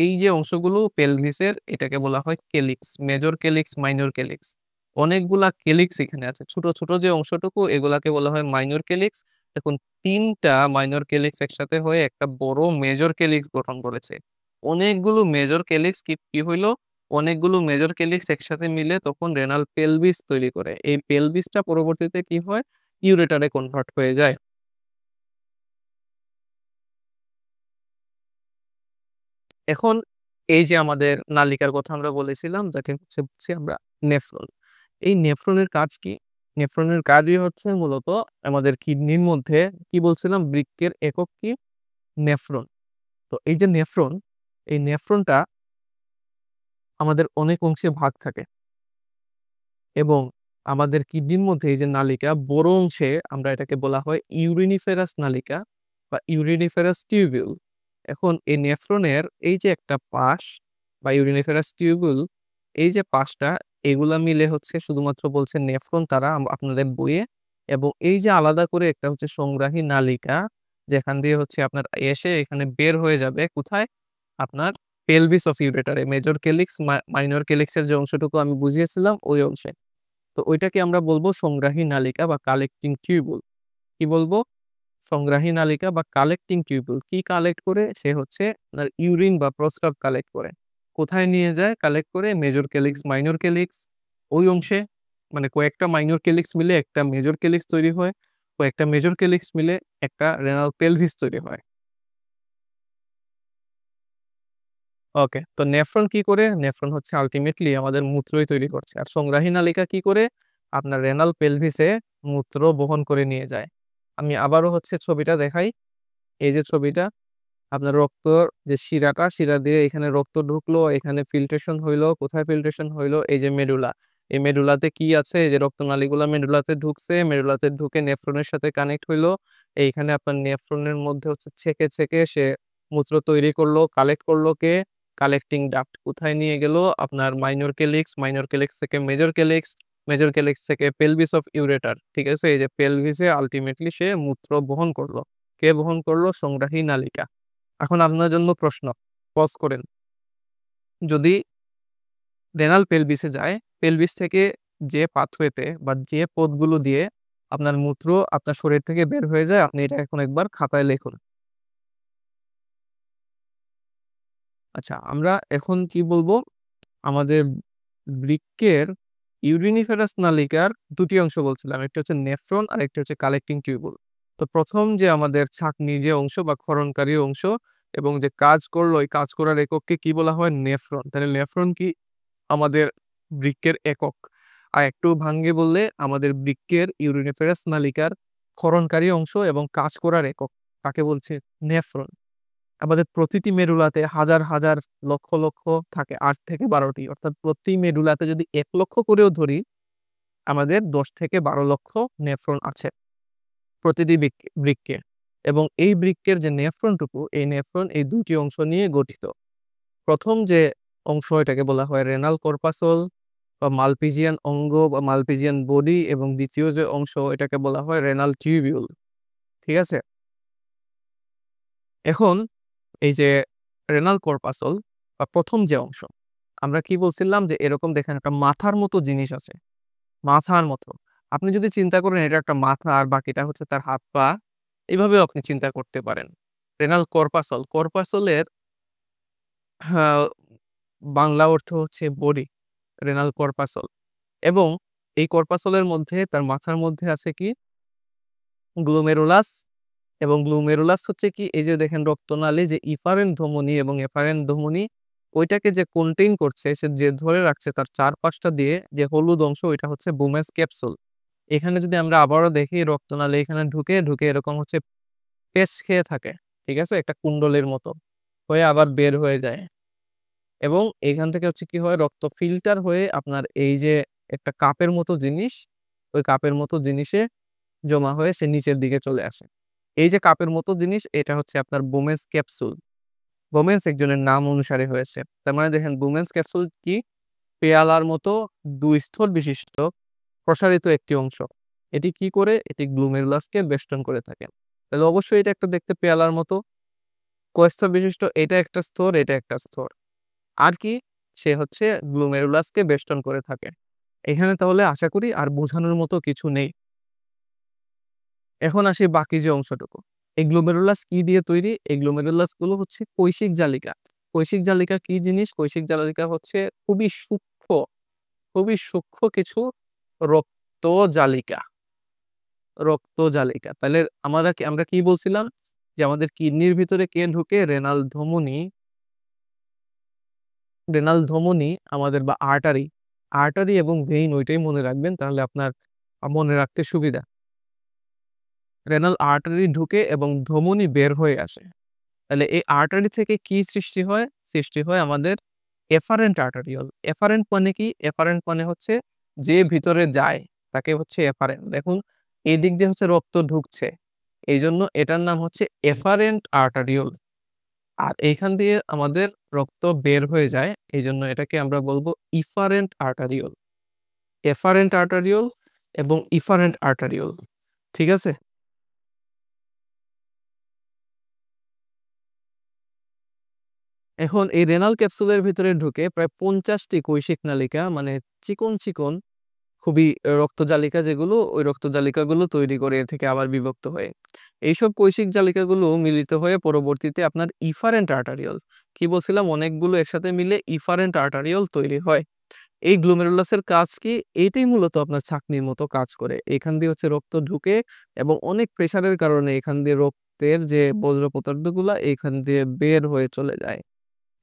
এই যে অংশগুলো পেলভিসের, এটাকে বলা হয় calyx. Major calyx, minor calyx. অনেকগুলা কেলিক্স এখানে আছে। ছোট, ছোট যে অংশটুকু এগুলাকে বলা হয় মাইনর কেলিক্স। দেখুন ৩ টা মাইনর কেলিক্স একসাথে হয়ে একটা বড় মেজর কেলিক্স গঠন করেছে। অনেকগুলো মেজর কেলিক্স কি হইল? অনেকগুলো মেজর কেলিক্স একসাথে মিলে তখন রেনাল পেলভিস তৈরি করে। এই পেলভিসটা পরবর্তীতে কি হয়? ইউরেটারে কনভার্ট হয়ে যায়। এখন এই যে আমাদের নালিকার কথা আমরা বলেছিলাম যাকে হচ্ছে বলছি আমরা নেফ্রন। এই নেফ্রনের কাজ কি? নেফ্রনের কাজই হচ্ছে মূলত আমাদের কিডনির মধ্যে কি বলছিলাম বৃক্কের একক কি? নেফ্রন। তো এই যে নেফ্রন, এই নেফ্রনটা আমাদের অনেক অংশে ভাগ থাকে এবং আমাদের কিডনির মধ্যে এই যে নালিকা বড় অংশে আমরা এটাকে বলা হয় ইউরিনিফেরাস নালিকা বা ইউরিনিফেরাস টিউবিউল। এখন এই নেফ্রনের এই যে একটা পাশ বা ইউরিনিফেরাস টিউবুল, এই যে পাশটা এগুলা মিলে হচ্ছে শুধুমাত্র বলছে নেফ্রন তারা আপনাদের বইয়ে। এবং এই যে আলাদা করে একটা হচ্ছে সংগ্রাহী নালিকা, যেখান দিয়ে হচ্ছে আপনার এসে এখানে বের হয়ে যাবে কোথায়? আপনার pelvis of ইউরেটারে, major calyx minor কেলিক্সের যে অংশটুকু আমি বুঝিয়েছিলাম ওই অংশে। তো ওইটাকে আমরা বলবো সংগ্রাহী নালিকা বা কালেক্টিং টিউবুল। কি বলবো? সংগ্রাহী নালিকা বা কালেক্টিং টিউবুল। কি কালেক্ট করে? সে হচ্ছে আপনার ইউরিন বা প্রস্রাব কালেক্ট করে। কোথায় নিয়ে যায় কালেক্ট করে? মেজর কেলিক্স, মাইনর কেলিক্স ওই অংশে। মানে কয়েকটা মাইনর কেলিক্স মিলে একটা মেজর কেলিক্স তৈরি হয়, কয়েকটা মেজর কেলিক্স মিলে একটা রেনাল পেলভিস তৈরি হয়। ওকে, তো নেফ্রন কি করে? নেফ্রন হচ্ছে আল্টিমেটলি আমাদের মূত্রই তৈরি করছে। আর সংগ্রাহী নালিকা কি করে? আপনার রেনাল পেলভিসে মূত্র বহন করে নিয়ে যায়। আমি আবারও হচ্ছে ছবিটা দেখাই। এই যে ছবিটা, আপনার রক্তর যে শিরাটা, শিরা দিয়ে এখানে রক্ত ঢুকলো, এখানে ফিল্ট্রেশন হইলো। কোথায় ফিল্ট্রেশন হইলো? এই যে মেডুলা। এই মেডুলাতে কি আছে? এই যে রক্তনালীগুলা মেডুলাতে ঢুকছে, মেডুলাতে ঢুকে নেফ্রনের সাথে কানেক্ট হইলো। এইখানে আপনার নেফ্রনের মধ্যে হচ্ছে ছেঁকে, ছেঁকে সে মূত্র তৈরি করলো, কালেক্ট করলো কে? Collecting duct. কোথায় নিয়ে গেল? আপনার মাইনর কেলিক্স, মাইনর কেলিক্স থেকে মেজর কেলিক্স, মেজর কেলিক্স থেকে পেলভিস অফ ইউরেটার। ঠিক আছে? এই যে পেলভিসে আল্টিমেটলি সে মূত্র বহন করলো। কে বহন করলো? সংগ্রাহী নালিকা। এখন আপনার জন্য প্রশ্ন, পজ করেন। যদি রেনাল পেলভিসে যায়, পেলভিস থেকে যে পাথওয়েতে বা যে পথগুলো দিয়ে আপনার মূত্র আপনার শরীর থেকে বের হয়ে যায়, আপনি এটা এখন একবার খাতায় লিখুন। আচ্ছা, আমরা এখন কি বলবো? আমাদের বৃক্কের ইউরিনিফেরাস নালিকার দুটি অংশ বলছিলাম। একটা হচ্ছে নেফ্রন আর একটা হচ্ছে কালেক্টিং টিউবুল। তো প্রথম যে আমাদের ছাঁকনি যে অংশ বা ক্ষরণকারী অংশ এবং যে কাজ করলো, ওই কাজ করার একককে কি বলা হয়? নেফ্রন। তাহলে নেফ্রন কি? আমাদের বৃক্কের একক। আর একটু ভাঙ্গে বললে আমাদের বৃক্কের ইউরিনিফেরাস নালিকার ক্ষরণকারী অংশ এবং কাজ করার একক তাকে বলছে নেফ্রন। আমাদের প্রতিটি মেরুলাতে হাজার হাজার লক্ষ লক্ষ থাকে, ৮ থেকে ১২টি। অর্থাৎ প্রতি মেরুলাতে যদি ১ লক্ষ করেও ধরি, আমাদের ১০ থেকে ১২ লক্ষ নেফ্রন আছে প্রতিটি বৃক্কে। এবং এই বৃক্কের যে নেফ্রনটুকু, এই নেফ্রন এই দুটি অংশ নিয়ে গঠিত। প্রথম যে অংশ এটাকে বলা হয় রেনাল কর্পাসল বা মালপিজিয়ান অঙ্গ বা মালপিজিয়ান বডি, এবং দ্বিতীয় যে অংশ এটাকে বলা হয় রেনাল টিউবিউল। ঠিক আছে? এখন এই যে রেনাল কর্পাসল বা প্রথম যে অংশ, আমরা কি বলছিলাম? যে এরকম দেখেন একটা মাথার মতো জিনিস আছে, মাথার মতো। আপনি যদি চিন্তা করেন এটা একটা মাথা আর বাকিটা হচ্ছে তার হাত পা, এভাবেও আপনি চিন্তা করতে পারেন। রেনাল কর্পাসল, কর্পাসলের হ্যাঁ, বাংলা অর্থ হচ্ছে বডি, রেনাল কর্পাসল। এবং এই কর্পাসলের মধ্যে তার মাথার মধ্যে আছে কি? গ্লোমেরুলাস। এবং গ্লোমেরুলাস হচ্ছে কি? এই যে দেখেন রক্তনালী, যে ইফারেন্ট ধমনী এবং এফারেন্ট ধমনী, ওইটাকে যে কন্টেইন করছে, সে যে ধরে রাখছে তার চারপাশটা দিয়ে যে হলুদ অংশ, ওইটা হচ্ছে বুমেস ক্যাপসুল। এখানে যদি আমরা আবারও দেখি, রক্তনালী এখানে ঢুকে ঢুকে এরকম হচ্ছে পেঁচ খেয়ে থাকে। ঠিক আছে? একটা কুণ্ডলের মতো হয়ে আবার বের হয়ে যায়। এবং এখান থেকে হচ্ছে কি হয়? রক্ত ফিল্টার হয়ে আপনার এই যে একটা কাপের মতো জিনিস, ওই কাপের মতো জিনিসে জমা হয়ে সে নিচের দিকে চলে আসে। এই যে কাপের মতো জিনিস, এটা হচ্ছে আপনার বোমেন্স ক্যাপসুল। বোমেন্স একজনের নাম অনুসারে হয়েছে। তার মানে দেখেন বোমেন্স ক্যাপসুল কি? পেয়ালার মতো ২ স্তর বিশিষ্ট প্রসারিত একটি অংশ। এটি কি করে? এটি গ্লোমেরুলাসকে বেষ্টন করে থাকে। তাহলে অবশ্যই এটা একটা দেখতে পেয়ালার মতো। কয় স্তর বিশিষ্ট? এটা একটা স্তর, এটা একটা স্তর। আর কি? সে হচ্ছে গ্লোমেরুলাসকে বেষ্টন করে থাকে। এখানে তাহলে আশা করি আর বোঝানোর মতো কিছু নেই। এখন আসি বাকি যে অংশটুকু। এই গ্লোমেরুলাস কি দিয়ে তৈরি? এই গ্লোমেরুলাস গুলো হচ্ছে কৈশিক জালিকা। কৈশিক জালিকা কি জিনিস? কৈশিক জালিকা হচ্ছে খুবই সূক্ষ্ম, খুবই সূক্ষ্ম কিছু রক্ত জালিকা। রক্ত জালিকা। তাহলে আমরা কি বলছিলাম? যে আমাদের কিডনির ভিতরে কে ঢুকে? রেনাল ধমনী। রেনাল ধমনী আমাদের বা আর্টারি, আর্টারি এবং ভেইন ওইটাই মনে রাখবেন, তাহলে আপনার মনে রাখতে সুবিধা। রেনাল আর্টারি ঢুকে এবং ধমনী বের হয়ে আসে। তাহলে এই আর্টারি থেকে কি সৃষ্টি হয়? সৃষ্টি হয় আমাদের এফারেন্ট আর্টারিওল। এফারেন্ট মানে কি? এফারেন্ট মানে হচ্ছে যে ভিতরে যায় তাকে হচ্ছে এফারেন্ট। দেখুন এই দিক দিয়ে হচ্ছে রক্ত ঢুকছে, এইজন্য এটার নাম হচ্ছে এফারেন্ট আর্টারিওল। আর এইখান দিয়ে আমাদের রক্ত বের হয়ে যায়, এইজন্য এটাকে আমরা বলবো ইফারেন্ট আর্টারিওল। এফারেন্ট আর্টারিওল এবং ইফারেন্ট আর্টারিওল। ঠিক আছে? এখন এই রেনাল ক্যাপসুলের ভিতরে ঢুকে প্রায় 50 টি কৈশিক নালিকা, মানে চিকন, চিকন খুবই রক্তজালিকা, যেগুলো ওই রক্তজালিকাগুলো তৈরি করে এ থেকে আবার বিভক্ত হয়ে। এইসব কৈশিক জালিকাগুলো মিলিত হয়ে পরবর্তীতে আপনার ইফারেন্ট আর্টারিওল, কি বলছিলাম, অনেকগুলো একসাথে মিলে ইফারেন্ট আর্টারিওল তৈরি হয়। এই গ্লোমেরুলাসের কাজ কি? এইটাই মূলত আপনার ছাঁকনির মতো কাজ করে। এখান দিয়ে হচ্ছে রক্ত ঢুকে এবং অনেক প্রেসারের কারণে এখান দিয়ে রক্তের যে বজ্র পদার্থগুলা এখান দিয়ে বের হয়ে চলে যায়।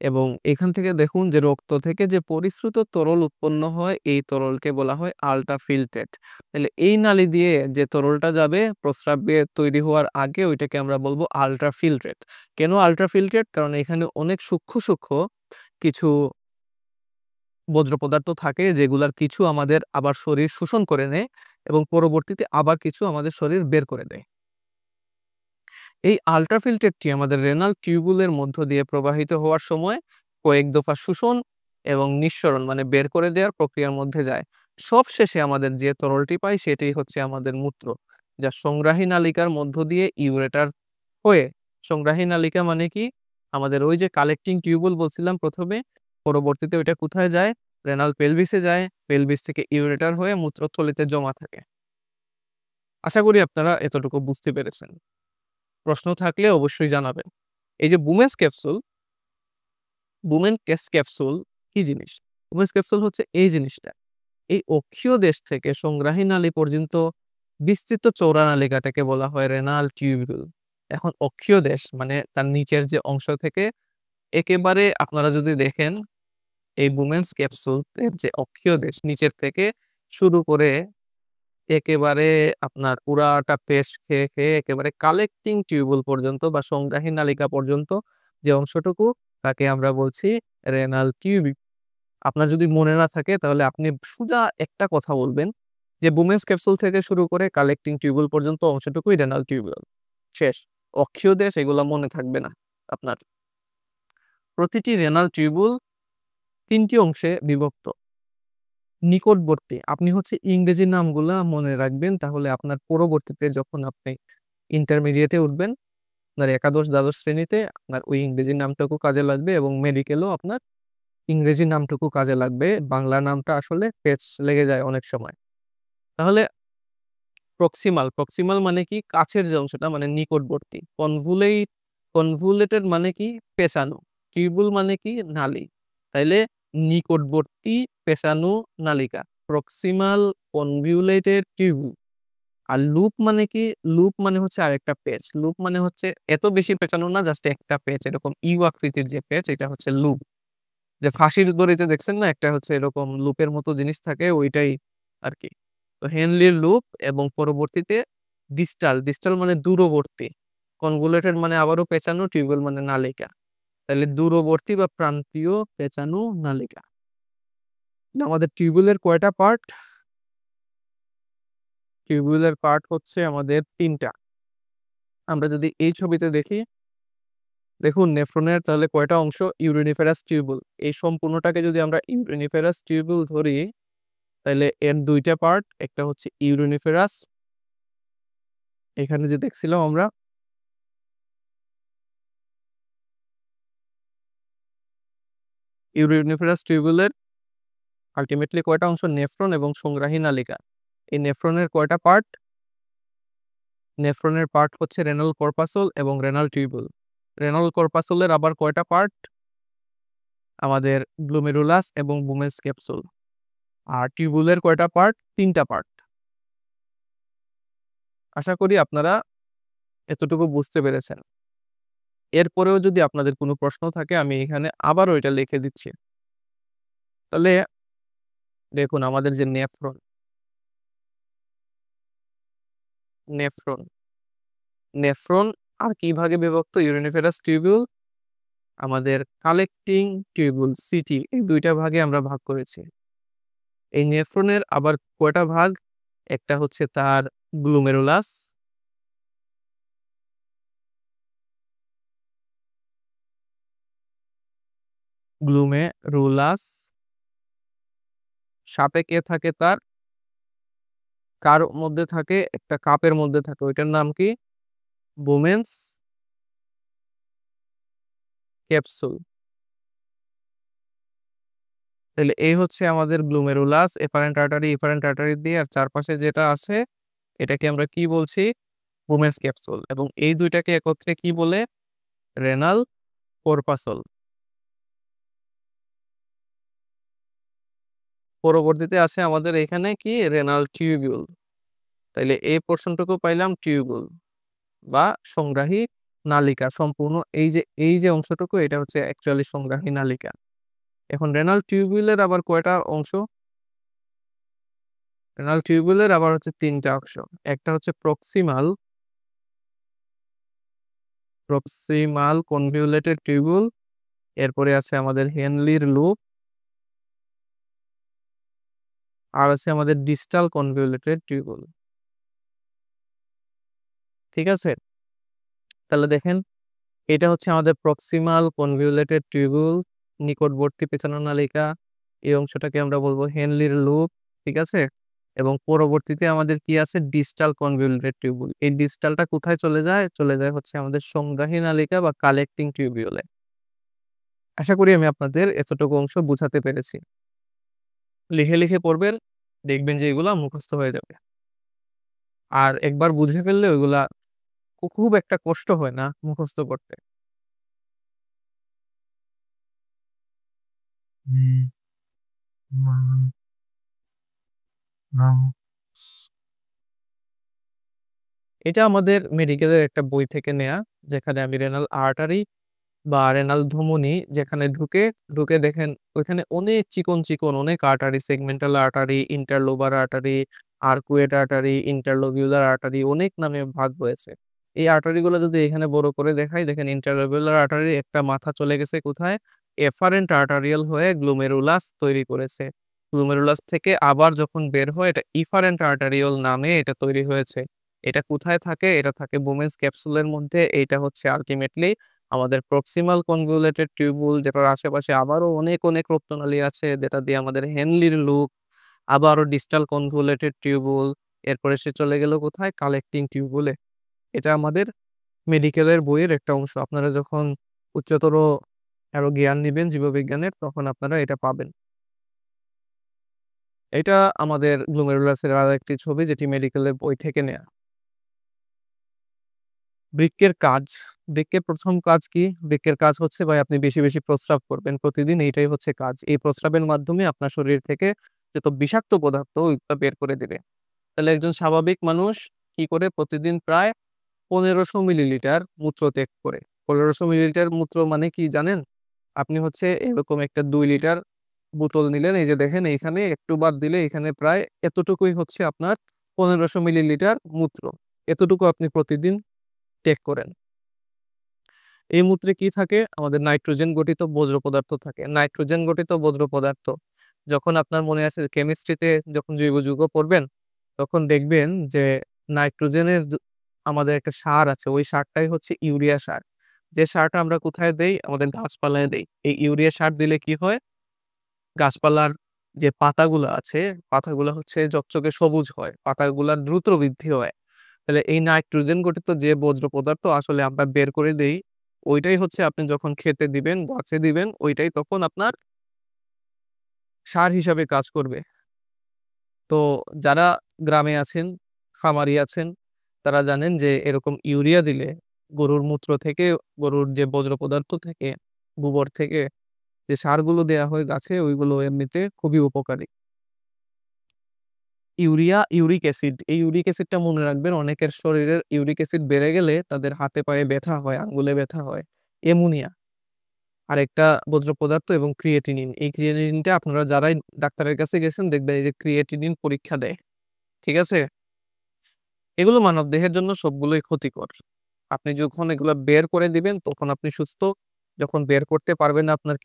এবং এখান থেকে দেখুন যে রক্ত থেকে যে পরিশ্রুত তরল উৎপন্ন হয়, এই তরলকে বলা হয় আল্ট্রা ফিল্ট্রেট। তাহলে এই নালী দিয়ে যে তরলটা যাবে প্রস্রাব বের তৈরি হওয়ার আগে, ওইটাকে আমরা বলবো আল্ট্রা ফিল্ট্রেট। কেন আল্ট্রা ফিল্ট্রেট? কারণ এখানে অনেক সূক্ষ্ম, সূক্ষ্ম কিছু বজ্র পদার্থ থাকে, যেগুলার কিছু আমাদের আবার শরীর শোষণ করে নেয় এবং পরবর্তীতে আবার কিছু আমাদের শরীর বের করে দেয়। এই আল্ট্রা ফিল্টারটি আমাদের রেনাল টিউবুলের মধ্য দিয়ে প্রবাহিত হওয়ার সময় কয়েক দফা শোষণ এবং নিঃসরণ, মানে বের করে দেওয়ার প্রক্রিয়ার মধ্যে যায়। সবশেষে আমাদের যে তরলটি পাই সেটি হচ্ছে আমাদের মূত্র, যা সংগ্রাহী নালিকার মধ্য দিয়ে ইউরেটার হয়ে, সংগ্রাহী নালিকা মানে কি, আমাদের ওই যে কালেক্টিং টিউবুল বলছিলাম প্রথমে, পরবর্তীতে ওইটা কোথায় যায়? রেনাল পেলভিসে যায়, পেলভিস থেকে ইউরেটার হয়ে মূত্রথলিতে জমা থাকে। আশা করি আপনারা এতটুকু বুঝতে পেরেছেন। প্রশ্ন থাকলে অবশ্যই জানাবেন। এই যে বুমেন ক্যাপসুল কি জিনিস? বুমেন্স ক্যাপসুল হচ্ছে এই জিনিসটা। এই অক্ষীয় দেশ থেকে সংগ্রাহী নালী পর্যন্ত বিস্তৃত চৌড়া নালিকাটাকে বলা হয় রেনাল টিউবিউল। এখন অক্ষীয় দেশ মানে তার নিচের যে অংশ থেকে একেবারে, আপনারা যদি দেখেন এই বুমেন্স ক্যাপসুল এর যে অক্ষীয় দেশ নিচের থেকে শুরু করে একেবারে আপনার পুরাটা পেস্ট খেয়ে, খেয়ে একেবারে কালেক্টিং টিউবুল পর্যন্ত বা সংগ্রাহী নালিকা পর্যন্ত যে অংশটুকু, তাকে আমরা বলছি রেনাল টিউব। আপনার যদি মনে না থাকে তাহলে আপনি সোজা একটা কথা বলবেন যে বুমেন্স ক্যাপসুল থেকে শুরু করে কালেক্টিং টিউবুল পর্যন্ত অংশটুকুই রেনাল টিউবুল। শেষ। অক্ষীয় দেশ এগুলা মনে থাকবে না আপনার। প্রতিটি রেনাল টিউবুল ৩টি অংশে বিভক্ত। নিকটবর্তী, আপনি হচ্ছে ইংরেজি নামগুলা মনে রাখবেন, তাহলে আপনার পরবর্তীতে যখন আপনি ইন্টারমিডিয়েটে উঠবেন, আপনার একাদশ দ্বাদশ শ্রেণীতে আপনার ওই ইংরেজি নামটুকু কাজে লাগবে এবং মেডিকেলও আপনার ইংরেজি নামটুকু কাজে লাগবে। বাংলা নামটা আসলে পেচ লেগে যায় অনেক সময়। তাহলে প্রক্সিমাল মানে কি? কাছের যে অংশটা, মানে নিকটবর্তী। কনভুলেটেড মানে কি? পেঁচানো। টিউবুল মানে কি? নালী। তাইলে নিকটবর্তী পেঁচানো নালিকা, প্রক্সিমাল কনভলিউটেড টিউবুল। আর লুপ মানে কি? লুপ মানে হচ্ছে আরেকটা পেচ। লুপ মানে হচ্ছে এত বেশি পেঁচানো না, জাস্ট একটা পেচ, এরকম ইউ আকৃতির যে পেচ, এটা হচ্ছে লুপ। যে ফাঁসির দড়িতে দেখছেন না, একটা হচ্ছে এরকম লুপের মতো জিনিস থাকে, ওইটাই আর কি। তো হেনলির লুপ। এবং পরবর্তীতে ডিস্টাল মানে দূরবর্তী। কনভলিউটেড মানে আবারও পেঁচানো, টিউবুল মানে নালিকা। তাহলে দূরবর্তী বা প্রান্তীয় পেঁচানো নালিকা। আমাদের টিউবুলের কয়টা পার্ট? টিউবুলের পার্ট হচ্ছে আমাদের 3টা। আমরা যদি এই ছবিতে দেখি, দেখুন নেফ্রনের তাহলে কয়টা অংশ? ইউরিনিফেরাস টিউবুল। এই সম্পূর্ণটাকে যদি আমরা ইউরিনিফেরাস টিউবুল ধরি, তাহলে এর 2টা পার্ট। একটা হচ্ছে ইউরিনিফেরাস, এখানে যে দেখছিলাম আমরা, ইউরিনিফেরাস টিউবুলের আলটিমেটলি কয়টা অংশ? নেফ্রন এবং সংগ্রাহী নালিকা। এই নেফ্রনের কয়টা পার্ট? নেফ্রনের পার্ট হচ্ছে রেনাল কর্পাসল এবং রেনাল টিউবুল। রেনাল কর্পাসলের আবার কয়টা পার্ট? আমাদের গ্লোমেরুলাস এবং বুমেন্স ক্যাপসুল। আর টিউবুলের কয়টা পার্ট? 3টা পার্ট। আশা করি আপনারা এতটুকু বুঝতে পেরেছেন। এরপরেও যদি আপনাদের কোনো প্রশ্ন থাকে, আমি এখানে আবারও এটা লিখে দিচ্ছি। তাহলে দেখুন আমাদের যে নেফ্রন নেফ্রন আর কি ভাগে বিভক্ত? ইউরিনিফেরাস টিউবুল, আমাদের কালেক্টিং টিউবুল সিটি, এই 2টা ভাগে আমরা ভাগ করেছি। এই নেফ্রনের আবার কয়টা ভাগ? একটা হচ্ছে তার গ্লোমেরুলাস, গ্লুমেরুলাস, সাথে কে থাকে? তার কার মধ্যে থাকে? একটা কাপের মধ্যে থাকে। ওইটার নাম কি? Bowman's capsule. তাহলে এই হচ্ছে আমাদের glomerulus, efferent artery, efferent artery দিয়ে আর চারপাশে যেটা আছে এটাকে আমরা কি বলছি? Bowman's capsule. এবং এই ২ টাকে একত্রে কি বলে? Renal corpuscle. পরবর্তীতে আছে আমাদের এখানে কি? Renal tubule. তাইলে এই পোরশনটুকু পাইলাম টিউবুল বা সংগ্রাহী নালিকা। সম্পূর্ণ এই যে অংশটুকু এটা হচ্ছে অ্যাকচুয়ালি সংগ্রাহী নালিকা। এখন রেনাল টিউবিউলের আবার কয়টা অংশ? রেনাল টিউবিউলের আবার হচ্ছে ৩ টা অংশ। একটা হচ্ছে প্রক্সিমাল কনভলিউটেড টিউবুল, এরপরে আছে আমাদের হেনলির লুপ, আর আছে আমাদের ডিস্টাল কনভলিউটেড টিউবুল। ঠিক আছে? তাহলে দেখেন এটা হচ্ছে আমাদের প্রক্সিমাল কনভলিউটেড টিউবুল, নিকটবর্তী পেছানো নালিকা। এই অংশটাকে আমরা বলবো হেনলির লুপ। ঠিক আছে? এবং পরবর্তীতে আমাদের কি আছে? Distal convoluted tubule. এই ডিস্টালটা কোথায় চলে যায়? চলে যায় হচ্ছে আমাদের সংগ্রাহী নালিকা বা কালেক্টিং টিউবিউলে। আশা করি আমি আপনাদের এতটুকু অংশ বুঝাতে পেরেছি। লিখে পড়বেন, দেখবেন যে এগুলা মুখস্থ হয়ে যাবে। আর একবার বুঝে ফেললে ওইগুলা খুব একটা কষ্ট হয় না মুখস্থ করতে। এটা আমাদের মেডিকেলের একটা বই থেকে নেয়া, যেখানে আমি রেনাল আর্টারি বা রেনাল ধমনী যেখানে ঢুকে দেখেন ওইখানে অনেক চিকন অনেক artery, segmental artery, interlobar artery, arcuate artery, interlobular artery অনেক নামে ভাগ হয়েছে। এই আর্টারি গুলো যদি এখানে বড় করে দেখাই, দেখেন ইন্টারলোবিউলার আর্টারি একটা মাথা চলে গেছে কোথায়? এফারেন্ট আর্টারিয়াল হয়ে গ্লোমেরুলাস তৈরি করেছে। গ্লোমেরুলাস থেকে আবার যখন বের হয় এটা ইফারেন্ট আর্টারিয়াল নামে এটা তৈরি হয়েছে। এটা কোথায় থাকে? এটা থাকে বোমেন্স ক্যাপসুলের মধ্যে। এইটা হচ্ছে আলটিমেটলি আমাদের প্রক্সিমাল কনভলিউটেড টিউবুল, যেটার আশেপাশে আবারও অনেক রক্তনালী আছে, যেটা দিয়ে আমাদের হেনলির লুপ, আবারও ডিস্টাল কনভলিউটেড টিউবুল, এরপরে সে চলে গেল কোথায়? কালেক্টিং টিউবুলে। এটা আমাদের মেডিকেলের বইয়ের একটা অংশ। আপনারা যখন উচ্চতর আরো জ্ঞান নিবেন জীববিজ্ঞানের, তখন আপনারা এটা পাবেন। এটা আমাদের গ্লোমেরুলাসের আরেকটি ছবি, যেটি মেডিকেলের বই থেকে নেয়া। বৃক্কের কাজ। বৃক্কের ১ম কাজ কি? বৃক্কের কাজ হচ্ছে ভাই আপনি বেশি প্রস্রাব করবেন প্রতিদিন, এইটাই হচ্ছে কাজ। এই প্রস্রাবের মাধ্যমে আপনার শরীর থেকে যত বিষাক্ত পদার্থ ওইগুলা বের করে দিবে। তাহলে একজন স্বাভাবিক মানুষ কি করে? প্রতিদিন প্রায় ১৫০০ মিলিলিটার মূত্র ত্যাগ করে। ১৫০০ মিলিলিটার মূত্র মানে কি জানেন? আপনি হচ্ছে এরকম একটা ২ লিটার বোতল নিলেন, এই যে দেখেন এইখানে একটু বাদ দিলে এখানে প্রায় এতটুকুই হচ্ছে আপনার ১৫০০ মিলিলিটার মূত্র। এতটুকু আপনি প্রতিদিন ত্যাগ করেন। এই মূত্রে কি থাকে? আমাদের নাইট্রোজেন গঠিত বজ্র পদার্থ থাকে। নাইট্রোজেন গঠিত বজ্র পদার্থ যখন আপনার মনে আছে কেমিস্ট্রিতে যখন জৈব যৌগ পড়বেন, তখন দেখবেন যে নাইট্রোজেনের আমাদের একটা সার আছে। ওই সারটাই হচ্ছে ইউরিয়া সার। যে সারটা আমরা কোথায় দেই? আমাদের গাছপালায় দেই। এই ইউরিয়া সার দিলে কি হয়? গাছপালার যে পাতাগুলো আছে, পাতাগুলো হচ্ছে চকচকে সবুজ হয়। পাতাগুলার দ্রুত বৃদ্ধি হয়। তাহলে এই নাইট্রোজেন গঠিত যে বজ্র পদার্থ আসলে আমরা বের করে দেই, ওইটাই হচ্ছে আপনি যখন খেতে দিবেন, গাছে দিবেন, ওইটাই তখন আপনার সার হিসাবে কাজ করবে। তো যারা গ্রামে আছেন, খামারি আছেন, তারা জানেন যে এরকম ইউরিয়া দিলে গরুর মূত্র থেকে, গরুর যে বজ্র পদার্থ থেকে, গোবর থেকে যে সারগুলো দেয়া হয় গাছে, ওইগুলো এমনিতে খুবই উপকারী। Uric acid. এই ইউরিক অ্যাসিডটা মনে রাখবেন, অনেকের শরীরের ইউরিক অ্যাসিড বেড়ে গেলে তাদের হাতে পায়ে ব্যথা হয়, আঙ্গুলে ব্যথা হয়। অ্যামোনিয়া আরেকটা বজ্র পদার্থ, এবং ক্রিয়েটিনিন। এই ক্রিয়েটিনিনটা আপনারা যারাই ডাক্তারের কাছে গেছেন দেখবেন এই যে ক্রিয়েটিনিন পরীক্ষা দেয়। ঠিক আছে? এগুলো মানবদেহের জন্য সবগুলোই ক্ষতিকর। আপনি যখন এগুলা বের করে দিবেন তখন আপনি সুস্থ। যখন বের করতে পারবেন না আপনার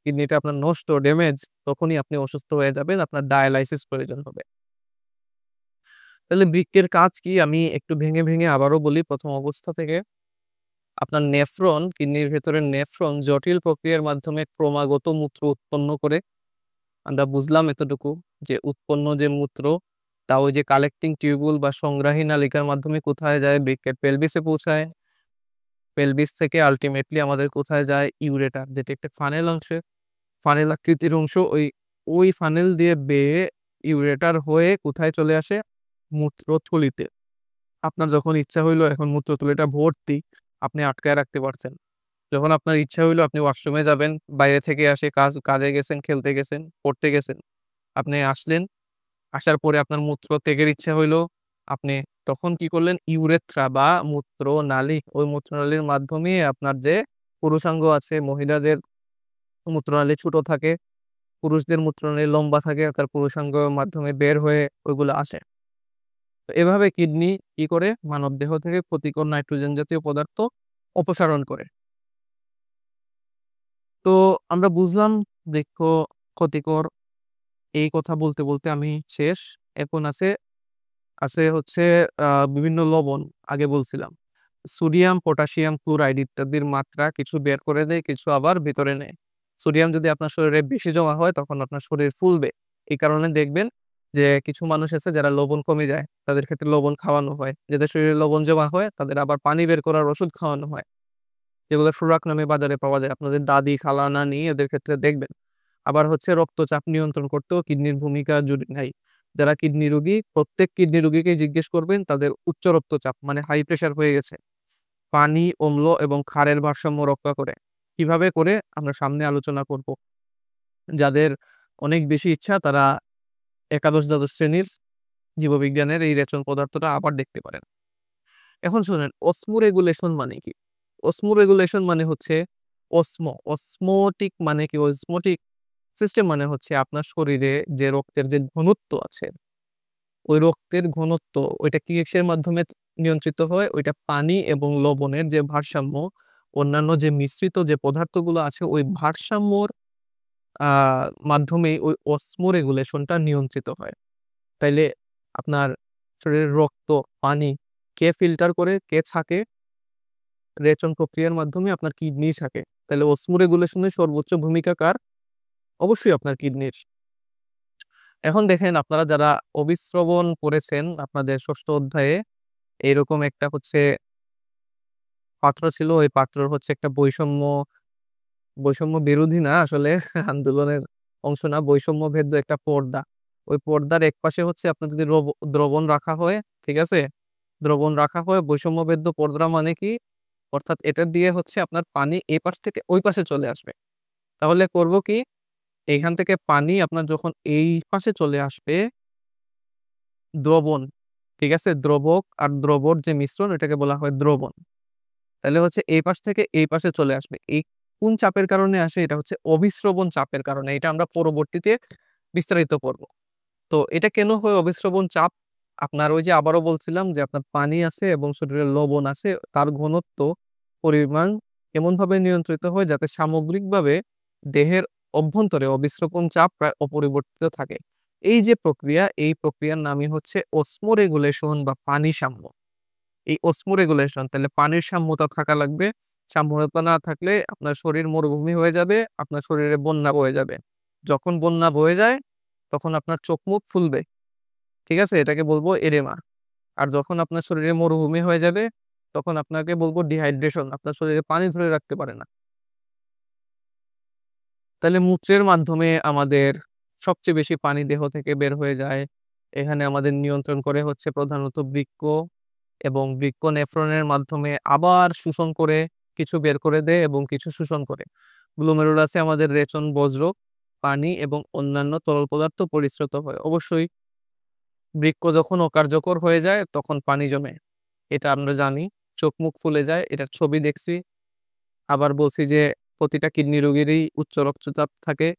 কিডনিটা আপনার নষ্ট, ড্যামেজ, তখনই আপনি অসুস্থ হয়ে যাবেন। আপনার ডায়ালাইসিস প্রয়োজন হবে। তাহলে বৃক্কের কাজ কি? আমি একটু ভেঙে আবারও বলি ১ম অবস্থা থেকে। আপনার নেফ্রন, কিডনির ভেতরের নেফ্রন জটিল প্রক্রিয়ার মাধ্যমে ক্রমাগত মূত্র উৎপন্ন করে। আমরা বুঝলাম এতটুকু যে উৎপন্ন যে মূত্র তা ওই যে কালেক্টিং টিউবুল বা সংগ্রাহী নালিকার মাধ্যমে কোথায় যায়? বৃক্কের পেলভিসে পৌঁছায়। পেলভিস থেকে আল্টিমেটলি আমাদের কোথায় যায়? ইউরেটার, যেটা একটা ফানেল অংশে, ফানেল আকৃতির অংশ। ওই ফানেল দিয়ে বেয়ে ইউরেটার হয়ে কোথায় চলে আসে? মূত্রথলিতে। আপনার যখন ইচ্ছা হইলো এখন মূত্রথলিটা ভর্তি, আপনি আটকায় রাখতে পারছেন। যখন আপনার ইচ্ছা হইলো আপনি ওয়াশরুমে যাবেন, বাইরে থেকে আসে কাজে গেছেন, খেলতে গেছেন, পড়তে গেছেন। আপনি আসলেন, আসার পরে আপনার মূত্র ত্যাগের ইচ্ছা হইলো, আপনি তখন কি করলেন? ইউরেথ্রা বা মূত্রনালী, ওই মূত্রনালীর মাধ্যমে আপনার যে পুরুষাঙ্গ আছে, মহিলাদের মূত্রনালী ছোট থাকে, পুরুষদের মূত্রনালী লম্বা থাকে, তার পুরুষাঙ্গের মাধ্যমে বের হয়ে ওইগুলো আসে। তো এভাবে কিডনি কি করে? মানবদেহ থেকে ক্ষতিকর নাইট্রোজেন জাতীয় পদার্থ অপসারণ করে। তো আমরা বুঝলাম বৃক্ক ক্ষতিকর। এই কথা বলতে, বলতে আমি শেষ। এখন আছে হচ্ছে বিভিন্ন লবণ, আগে বলছিলাম। সোডিয়াম, পটাশিয়াম, ক্লোরাইড ইত্যাদির মাত্রা কিছু বের করে দেয়, কিছু আবার ভিতরে নেয়। সোডিয়াম যদি আপনার শরীরে বেশি জমা হয় তখন আপনার শরীর ফুলবে। এই কারণে দেখবেন যে কিছু মানুষ আছে যারা লবণ কমে যায়, তাদের ক্ষেত্রে লবণ খাওয়ানো হয়। যাদের শরীরে লবণ জমা হয় তাদের আবার পানি বের করার ওষুধ খাওয়ানো হয়। যেগুলো ফ্লুরাক নামে বাজারে পাওয়া যায়। আপনাদের দাদি, খালা, নানি এদের ক্ষেত্রে দেখবেন। আবার হচ্ছে রক্তচাপ নিয়ন্ত্রণ করতেও কিডনির ভূমিকা নাই। যারা কিডনি রোগী, প্রত্যেক কিডনি রোগীকেই জিজ্ঞেস করবেন তাদের উচ্চ রক্তচাপ মানে হাই প্রেশার হয়ে গেছে। পানি, অম্ল এবং ক্ষারের ভারসাম্য রক্ষা করে। কিভাবে করে? আমরা সামনে আলোচনা করব। যাদের অনেক বেশি ইচ্ছা তারা একাদশ দ্বাদশ শ্রেণীর জীববিজ্ঞানের এই রেচন পদার্থটা আবার দেখতে পারেন। এখন শুনেন, অসমোরেগুলেশন মানে কি? অসমোরেগুলেশন মানে হচ্ছে অসমোটিক মানে কি? অসমোটিক সিস্টেম মানে হচ্ছে আপনার শরীরে যে রক্তের যে ঘনত্ব আছে, ওই রক্তের ঘনত্ব ওইটা কিসের মাধ্যমে নিয়ন্ত্রিত হয়? ওইটা পানি এবং লবণের যে ভারসাম্য, অন্যান্য যে মিশ্রিত যে পদার্থগুলো আছে ওই ভারসাম্যর মাধ্যমেই ওই অসমোরেগুলেশনটা নিয়ন্ত্রিত হয়। তাইলে আপনার শরীরের রক্ত, পানি কে ফিল্টার করে, কে ছাঁকে? রেচন প্রক্রিয়ার মাধ্যমে আপনার কিডনি ছাঁকে। তাহলে অসমোরেগুলেশনের সর্বোচ্চ ভূমিকা কার? অবশ্যই আপনার কিডনির। এখন দেখেন, আপনারা যারা অভিস্রবণ পড়েছেন আপনাদের ষষ্ঠ অধ্যায়ে, এইরকম একটা হচ্ছে পাত্র ছিল। ওই পাত্রর হচ্ছে একটা বৈষম্য বিরোধী না আসলে আন্দোলনের অংশ না, বৈষম্য ভেদ্য একটা পর্দা। ওই পর্দার একপাশে হচ্ছে আপনার যদি দ্রবণ রাখা হয়, ঠিক আছে? দ্রবণ রাখা হয় বৈষম্য ভেদ্য পর্দা মানে কি? অর্থাৎ এটা দিয়ে হচ্ছে আপনার পানি এই পাশ থেকে ওই পাশে চলে আসবে। তাহলে করব কি? এইখান থেকে পানি আপনার যখন এই পাশে চলে আসবে, দ্রবণ, ঠিক আছে? দ্রবক আর দ্রবর যে মিশ্রণ এটাকে বলা হয় দ্রবণ। তাহলে হচ্ছে এই পাশ থেকে এই পাশে চলে আসবে। এই কোন চাপের কারণে আসে? এটা হচ্ছে অভিস্রবণ চাপের কারণে। এটা আমরা পরবর্তীতে বিস্তারিত পড়ব। তো এটা কেন হয় অভিস্রবণ চাপ? আপনার ওই যে আবারও বলছিলাম যে আপনার পানি আছে এবং শরীরে লবণ আছে, তার ঘনত্ব পরিমাণ এমনভাবে নিয়ন্ত্রিত হয় যাতে সামগ্রিকভাবে দেহের অভ্যন্তরে অভিস্রবণ চাপ প্রায় অপরিবর্তিত থাকে। এই যে প্রক্রিয়া, এই প্রক্রিয়ার নামই হচ্ছে অসমোরেগুলেশন বা পানি সাম্য। এই অসমোরেগুলেশন, তাহলে পানির সাম্যতা থাকা লাগবে। সাম্যতা না থাকলে আপনার শরীর মরুভূমি হয়ে যাবে, আপনার শরীরে বন্যা বয়ে যাবে। যখন বন্যা বয়ে যায় তখন আপনার চোখ মুখ ফুলবে, ঠিক আছে? এটাকে বলবো এরেমা। আর যখন আপনার শরীরে মরুভূমি হয়ে যাবে তখন আপনাকে বলবো ডিহাইড্রেশন, আপনার শরীরে পানি ধরে রাখতে পারে না। তাহলে মূত্রের মাধ্যমে আমাদের সবচেয়ে বেশি পানি দেহ থেকে বের হয়ে যায়। এখানে আমাদের নিয়ন্ত্রণ করে হচ্ছে প্রধানত বৃক্ক, এবং বৃক্ক নেফ্রনের মাধ্যমে আবার শোষণ করে, কিছু বের করে দেয় এবং কিছু শোষণ করে। গ্লোমেরুলাসে আমাদের রেচন, বজ্র, পানি এবং অন্যান্য তরল পদার্থ পরিস্রুত হয়। অবশ্যই বৃক্ক যখন অকার্যকর হয়ে যায় তখন পানি জমে, এটা আমরা জানি। চোখ মুখ ফুলে যায়, এটার ছবি দেখছি। আবার বলছি যে প্রতিটা কিডনি রোগীরই উচ্চ রক্তচাপ থাকে।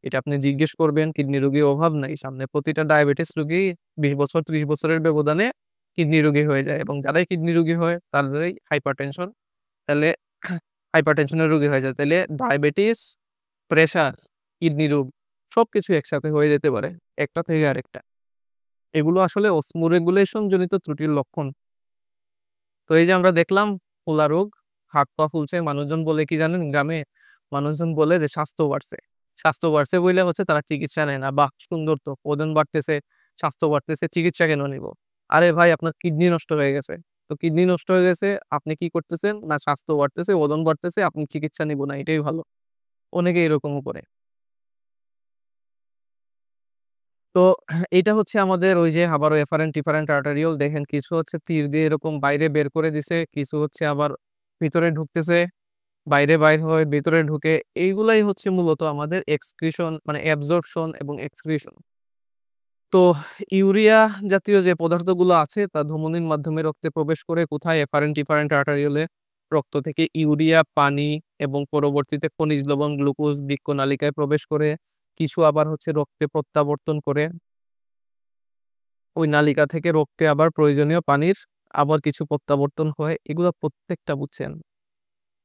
এটা আপনি জিজ্ঞেস করবেন, কিডনি রোগীর অভাব নাই সামনে। প্রতিটা ডায়াবেটিস রোগী 20 বছর 30 বছরের ব্যবধানে কিডনি রোগী হয়ে যায়, এবং যারাই কিডনি রোগী হয় তাদেরই হাইপারটেনশন, তাহলে হাইপারটেনশনের রোগী হয়ে যায়। তাহলে ডায়াবেটিস, প্রেসার, কিডনি রোগ সবকিছু একসাথে হয়ে যেতে পারে, একটা থেকে আরেকটা। এগুলো আসলে অসমোরেগুলেশন জনিত ত্রুটির লক্ষণ। তো এই যে আমরা দেখলাম ফোলা রোগ, হাত পা ফুলছে, মানুষজন বলে কি জানেন? গ্রামে মানুষজন বলে যে স্বাস্থ্য বাড়ছে। স্বাস্থ্য বাড়ছে বইলে হচ্ছে তারা চিকিৎসা নেয় না। বাহ! সুন্দর তো, ওজন বাড়তেছে, স্বাস্থ্য বাড়তেছে, চিকিৎসা কেন নিব? আরে ভাই আপনার কিডনি নষ্ট হয়ে গেছে। তো কিডনি নষ্ট হয়ে গেছে, আপনি কি করতেছেন? না স্বাস্থ্য বাড়তেছে, ওজন বাড়তেছে, আপনি চিকিৎসা নিব না, এটাই ভালো। অনেকে এরকমও করে। তো এইটা হচ্ছে আমাদের ওই যে আবারও এফারেন্ট ডিফারেন্ট আর্টারিওল দেখেন কিছু হচ্ছে তীর দিয়ে এরকম বাইরে বের করে দিছে, কিছু হচ্ছে আবার ভিতরে ঢুকতেছে, বাইরে বাইর হয়ে ভেতরে ঢুকে। এইগুলাই হচ্ছে মূলত আমাদের এক্সক্রিশন মানে অ্যাবজর্পশন এবং এক্সক্রিশন। তো ইউরিয়া জাতীয় যে পদার্থগুলো আছে তা ধমনির মাধ্যমে রক্তে প্রবেশ করে কোথায়? এফারেন্ট ডিফারেন্ট আর্টারিওলে। রক্ত থেকে ইউরিয়া, পানি এবং পরবর্তীতে খনিজ লবণ, গ্লুকোজ বৃক্কনালিকায় প্রবেশ করে। কিছু আবার হচ্ছে রক্তে প্রত্যাবর্তন করে। ওই নালিকা থেকে রক্তে আবার প্রয়োজনীয় পানির আবার কিছু প্রত্যাবর্তন হয়। এগুলা প্রত্যেকটা বুঝছেন?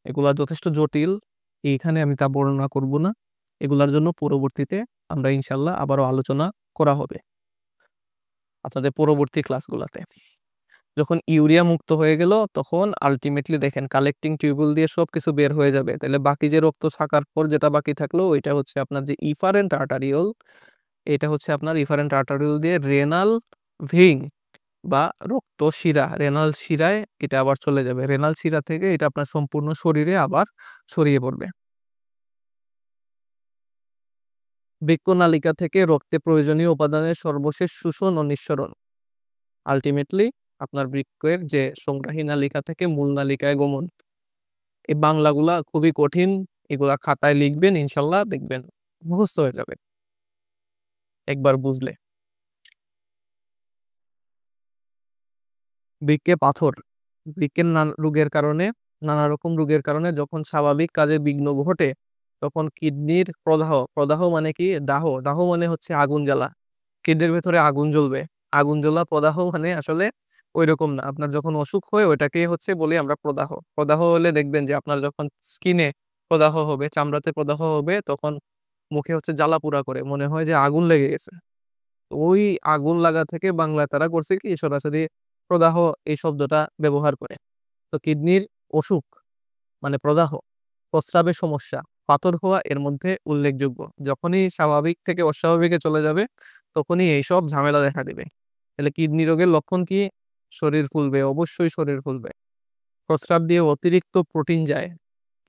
এগুলা যথেষ্ট জটিল। এইখানে আমি তা বর্ণনা করব না। এগুলার জন্য পরবর্তীতে আমরা ইনশাআল্লাহ আবারও আলোচনা করা হবে আপনাদের পরবর্তী ক্লাসগুলাতে। যখন ইউরিয়া মুক্ত হয়ে গেল তখন আল্টিমেটলি দেখেন কালেক্টিং টিউবুল দিয়ে সবকিছু বের হয়ে যাবে। তাহলে বাকি যে রক্ত থাকার পর যেটা বাকি থাকলো ওইটা হচ্ছে আপনার যে ইফারেন্ট আর্টারিওল, এটা হচ্ছে আপনার ইফারেন্ট আর্টারিওল দিয়ে রেনাল ভেইন বা রক্ত শিরা, রেনাল শিরায় এটা আবার চলে যাবে। রেনাল শিরা থেকে এটা আপনার সম্পূর্ণ শরীরে আবার ছড়িয়ে পড়বে। বৃক্কনালিকা থেকে রক্তে প্রয়োজনীয় উপাদানের সর্বশেষ শোষণ ও নিঃসরণ। আল্টিমেটলি আপনার বৃক্কের যে সংগ্রাহী নালিকা থেকে মূল নালিকায় গমন। এই বাংলাগুলা খুবই কঠিন, এগুলা খাতায় লিখবেন ইনশাল্লাহ দেখবেন মুখস্থ হয়ে যাবে একবার বুঝলে। বৃক্কে পাথর, বৃক্কের রোগের কারণে, নানা রকম রোগের কারণে যখন স্বাভাবিক কাজে বিঘ্ন ঘটে তখন কিডনির প্রদাহ, প্রদাহ মানে কি? দাহ, দাহ মানে হচ্ছে আগুন জ্বালা। কিডনির ভেতরে আগুন জ্বলবে, আগুন জ্বলা প্রদাহ মানে আসলে ওই রকম না। আপনার যখন অসুখ হয় ওইটাকে হচ্ছে বলি আমরা প্রদাহ। প্রদাহ হলে দেখবেন যে আপনার যখন স্কিনে প্রদাহ হবে, চামড়াতে প্রদাহ হবে, তখন মুখে হচ্ছে জ্বালা পোড়া করে, মনে হয় যে আগুন লেগে গেছে। ওই আগুন লাগা থেকে বাংলায় তারা করছে কি সরাসরি প্রদাহ এই শব্দটা ব্যবহার করে। তো কিডনির অসুখ মানে প্রদাহ, প্রস্রাবের সমস্যা, পাথর হওয়া এর মধ্যে উল্লেখযোগ্য। যখনই স্বাভাবিক থেকে অস্বাভাবিকে চলে যাবে তখনই এইসব ঝামেলা দেখা দিবে। তাহলে কিডনি রোগের লক্ষণ কি? শরীর ফুলবে, অবশ্যই শরীর ফুলবে। প্রস্রাব দিয়ে অতিরিক্ত প্রোটিন যায়।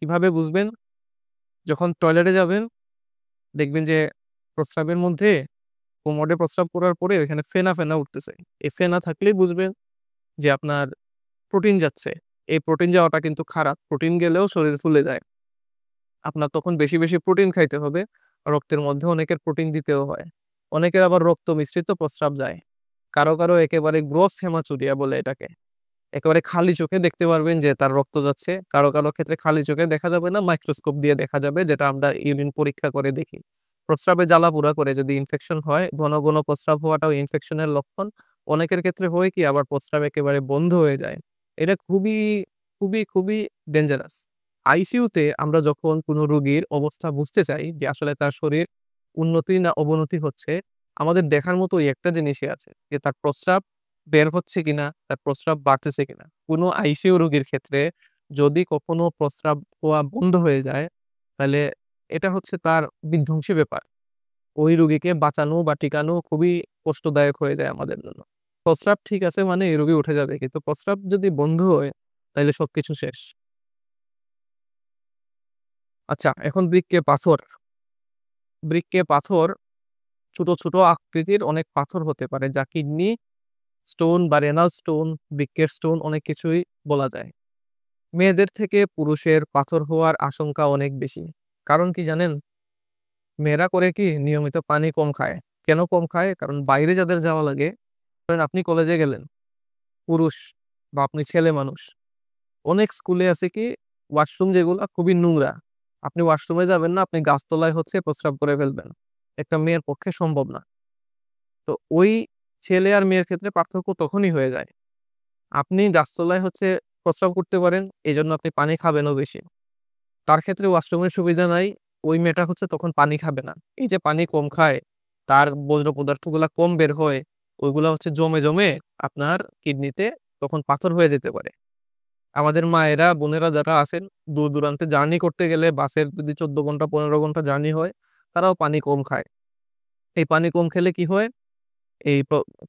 কিভাবে বুঝবেন? যখন টয়লেটে যাবেন দেখবেন যে প্রস্রাবের মধ্যে কোমরে প্রস্রাব করার পরে ওইখানে ফেনা ফেনা উঠতেছে। এই ফেনা থাকলেই বুঝবেন যে আপনার প্রোটিন যাচ্ছে। এই প্রোটিন যাওয়াটা কিন্তু খারাপ। প্রোটিন গেলেও শরীর ফুলে যায়। আপনার তখন বেশি বেশি প্রোটিন খাইতে হবে। রক্তের মধ্যে অনেকের প্রোটিন দিতেও হয়। অনেকের আবার রক্ত মিশ্রিত প্রস্রাব যায়। কারো কারো একেবারে গ্রস হেমাচুরিয়া বলে এটাকে। একেবারে খালি চোখে দেখতে পারবেন যে তার রক্ত যাচ্ছে। কারো কারো ক্ষেত্রে খালি চোখে দেখা যাবে না, মাইক্রোস্কোপ দিয়ে দেখা যাবে, যেটা আমরা ইউরিন পরীক্ষা করে দেখি। প্রস্রাবে জ্বালাপোড়া করে যদি ইনফেকশন হয়, ঘন ঘন প্রস্রাব হওয়াটাও ইনফেকশনের লক্ষণ। অনেকের ক্ষেত্রে হয় কি আবার প্রস্রাব একেবারে বন্ধ হয়ে যায়। এটা খুবই খুবই খুবই ডেঞ্জারাস। আইসিইউতে আমরা যখন কোনো রোগীর অবস্থা বুঝতে চাই যে আসলে তার শরীর উন্নতি না অবনতি হচ্ছে, আমাদের দেখার মতো ওই একটা জিনিসই আছে যে তার প্রস্রাব বের হচ্ছে কিনা, তার প্রস্রাব বাড়তেছে কিনা। কোনো আইসিইউ রোগীর ক্ষেত্রে যদি কখনো প্রস্রাব হওয়া বন্ধ হয়ে যায়, তাহলে এটা হচ্ছে তার বিধ্বংসী ব্যাপার। ওই রোগীকে বাঁচানো বা টিকানো খুবই কষ্টদায়ক হয়ে যায় আমাদের জন্য। প্রস্রাব ঠিক আছে মানে এই রোগী উঠে যাবে। কিন্তু প্রস্রাব যদি বন্ধ হয়, তাইলে সবকিছু শেষ। আচ্ছা, এখন বৃক্কে পাথর। বৃক্কে পাথর ছোট, ছোট আকৃতির অনেক পাথর হতে পারে যা কিডনি স্টোন বা রেনাল স্টোন, বৃক্কের স্টোন অনেক কিছুই বলা যায়। মেয়েদের থেকে পুরুষের পাথর হওয়ার আশঙ্কা অনেক বেশি। কারণ কি জানেন? মেয়েরা করে কি নিয়মিত পানি কম খায়। কেন কম খায়? কারণ বাইরে যাদের যাওয়া লাগে, ধরেন আপনি কলেজে গেলেন, পুরুষ বা আপনি ছেলে মানুষ, অনেক স্কুলে আছে কি ওয়াশরুম যেগুলা খুবই নোংরা। আপনি ওয়াশরুমে যাবেন না, আপনি গাছতলায় হচ্ছে প্রস্রাব করে ফেলবেন। একটা মেয়ের পক্ষে সম্ভব না। তো ওই ছেলে আর মেয়ের ক্ষেত্রে পার্থক্য তখনই হয়ে যায়। আপনি গাছতলায় হচ্ছে প্রস্রাব করতে পারেন, এজন্য আপনি পানি খাবেনও বেশি। তার ক্ষেত্রে ওয়াশরুমের সুবিধা নাই, ওই মেয়েটা হচ্ছে তখন পানি খাবে না। এই যে পানি কম খায়, তার বজ্র পদার্থগুলা কম বের হয়, ওইগুলা হচ্ছে জমে জমে আপনার কিডনিতে তখন পাথর হয়ে যেতে পারে। আমাদের মায়েরা, বোনেরা যারা আছেন দূর দূরান্তে জার্নি করতে গেলে বাসের যদি 14 ঘন্টা 15 ঘন্টা জার্নি হয়, তারাও পানি কম খায়। এই পানি কম খেলে কি হয়? এই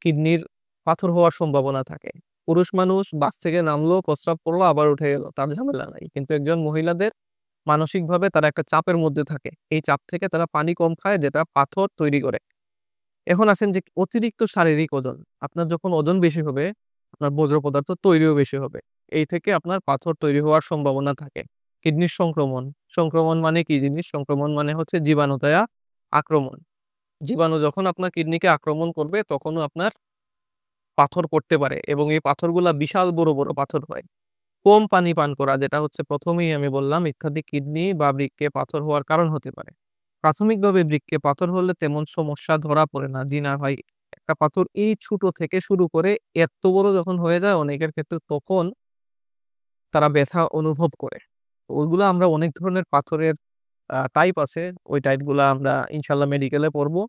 কিডনির পাথর হওয়ার সম্ভাবনা থাকে। পুরুষ মানুষ বাস থেকে নামলো, প্রস্রাব করলো, আবার উঠে গেল, তার ঝামেলা নাই। কিন্তু একজন মহিলাদের মানসিকভাবে তারা একটা চাপের মধ্যে থাকে, এই চাপ থেকে তারা পানি কম খায়, যেটা পাথর তৈরি করে। এখন আসেন যে অতিরিক্ত শারীরিক ওজন, আপনার যখন ওজন বেশি হবে আপনার বর্জ্য পদার্থ তৈরিও বেশি হবে, এই থেকে আপনার পাথর তৈরি হওয়ার সম্ভাবনা থাকে। কিডনির সংক্রমণ, সংক্রমণ মানে কি জিনিস? সংক্রমণ মানে হচ্ছে জীবাণু দ্বারা আক্রমণ। জীবাণু যখন আপনার কিডনিকে আক্রমণ করবে তখনও আপনার পাথর পড়তে পারে, এবং এই পাথরগুলা বিশাল বড় বড় পাথর হয়। কম পানি পান করা, যেটা হচ্ছে প্রথমেই আমি বললাম, ইত্যাদি কিডনি বা বৃক্কে পাথর হওয়ার কারণ হতে পারে। প্রাথমিকভাবে বৃক্কে পাথর হলে তেমন সমস্যা ধরা পড়ে না। জি না ভাই, একটা পাথর এই ছোট থেকে শুরু করে এত বড় যখন হয়ে যায় অনেকের ক্ষেত্রে, তখন তারা ব্যথা অনুভব করে। তো ওইগুলো আমরা অনেক ধরনের পাথরের টাইপ আছে, ওই টাইপগুলা আমরা ইনশাল্লাহ মেডিকেলে পড়বো।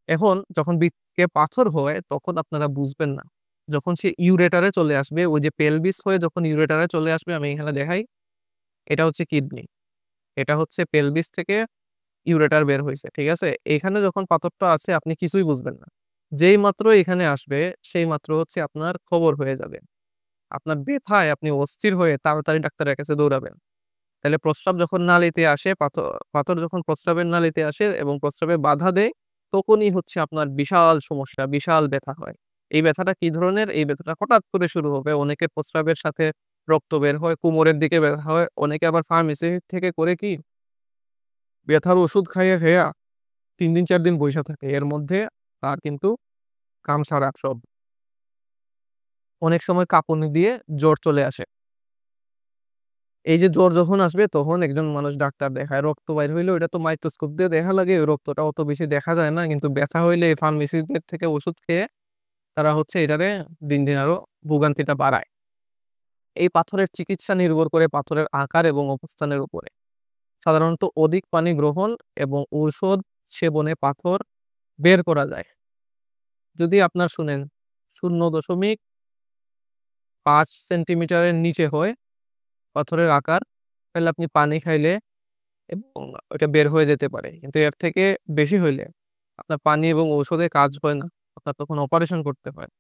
এখন যখন বৃক্কে পাথর হয় তখন আপনারা বুঝবেন না, যখন সে ইউরেটারে চলে আসবে, ওই যে পেলভিস হয়ে যখন ইউরেটারে চলে আসবে, আমি এখানে দেখাই, এটা হচ্ছে কিডনি, এটা হচ্ছে পেলভিস থেকে ইউরেটার বের হয়েছে, ঠিক আছে? এখানে যখন পাথরটা আছে আপনি কিছুই বুঝবেন না, যেই মাত্র এখানে আসবে সেই মাত্র হচ্ছে আপনার খবর হয়ে যাবে, আপনার ব্যথায় আপনি অস্থির হয়ে তাড়াতাড়ি ডাক্তারের কাছে দৌড়াবেন। তাহলে প্রস্রাব যখন নালীতে আসে, পাথর পাথর যখন প্রস্রাবের নালীতে আসে এবং প্রস্রাবে বাধা দেয়, তখনই হচ্ছে আপনার বিশাল সমস্যা, বিশাল ব্যথা হয়। এই ব্যথাটা কি ধরনের? এই ব্যথাটা হঠাৎ করে শুরু হবে, অনেকের প্রস্রাবের সাথে রক্ত বের হয়, কোমরের দিকে ব্যথা হয়, অনেকে আবার ফার্মেসি থেকে করে কি ব্যথার ওষুধ খাইয়া খেয়া ৩ দিন ৪ দিন বইসা থাকে, এর মধ্যে তার কিন্তু কাম সারা সব। অনেক সময় কাঁপুনি দিয়ে জ্বর চলে আসে। এই যে জ্বর যখন আসবে তখন একজন মানুষ ডাক্তার দেখায়, রক্ত বাইর হইলে ওইটা তো মাইক্রোস্কোপ দিয়ে দেখা লাগে, ওই রক্তটা অত বেশি দেখা যায় না, কিন্তু ব্যথা হইলে এই ফার্মেসিদের থেকে ওষুধ খেয়ে তারা হচ্ছে এটারে দিন দিন আরো ভোগান্তিটা বাড়ায়। এই পাথরের চিকিৎসা নির্ভর করে পাথরের আকার এবং অবস্থানের উপরে। সাধারণত অধিক পানি গ্রহণ এবং ঔষধ সেবনে পাথর বের করা যায়। যদি আপনার শুনেন 0.5 সেন্টিমিটারের নিচে হয় পাথরের আকার, তাহলে আপনি পানি খাইলে এবং ওটা বের হয়ে যেতে পারে। কিন্তু এর থেকে বেশি হইলে আপনার পানি এবং ঔষধে কাজ হয় না, আপনার তখন অপারেশন করতে হয়।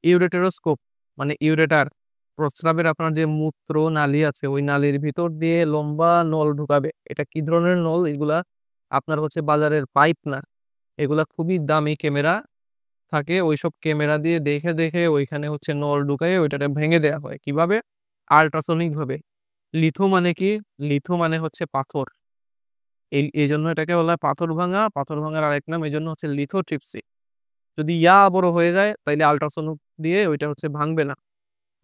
ইউরেটেরোস্কোপ মানে ইউরেটার, প্রস্রাবের আপনার যে মূত্র নালী আছে ওই নালীর ভিতর দিয়ে লম্বা নল ঢুকাবে। এটা কি ধরনের নল? এগুলা আপনার হচ্ছে বাজারের পাইপ না, এগুলা খুবই দামি ক্যামেরা থাকে, ওইসব ক্যামেরা দিয়ে দেখে দেখে ওইখানে হচ্ছে নল ঢুকাইয়ে ওইটাকে ভেঙে দেওয়া হয়। কিভাবে? আল্ট্রাসনিক ভাবে। লিথো মানে কি? লিথো মানে হচ্ছে পাথর। এই জন্য এটাকে বলা হয় পাথর ভাঙা, পাথর ভাঙার আরেক নাম এই জন্য হচ্ছে লিথোট্রিপসি। যদি বড় হয়ে যায় তাইলে আল্ট্রাসোনিক দিয়ে ওইটা হচ্ছে ভাঙবে না,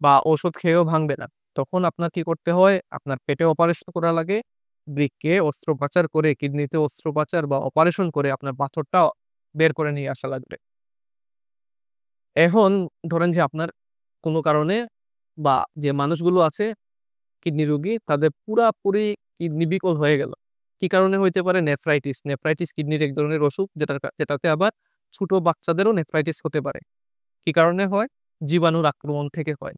বা ওষুধ খেয়েও ভাঙবে না। তখন আপনার কি করতে হয়? আপনার পেটে অপারেশন করা লাগে, বৃক্কে অস্ত্রোপচার করে, কিডনিতে অস্ত্রোপচার বা অপারেশন করে আপনার পাথরটা বের করে নিয়ে আসা লাগবে। এখন ধরেন যে আপনার কোনো কারণে, বা যে মানুষগুলো আছে কিডনি রোগী তাদের পুরাপুরি কিডনি বিকল হয়ে গেল। কি কারণে হইতে পারে? নেফ্রাইটিস। নেফ্রাইটিস কিডনির এক ধরনের অসুখ, যেটাতে আবার ছোট বাচ্চাদেরও নেফ্রাইটিস হতে পারে। কি কারণে হয়? জীবাণুর আক্রমণ থেকে হয়।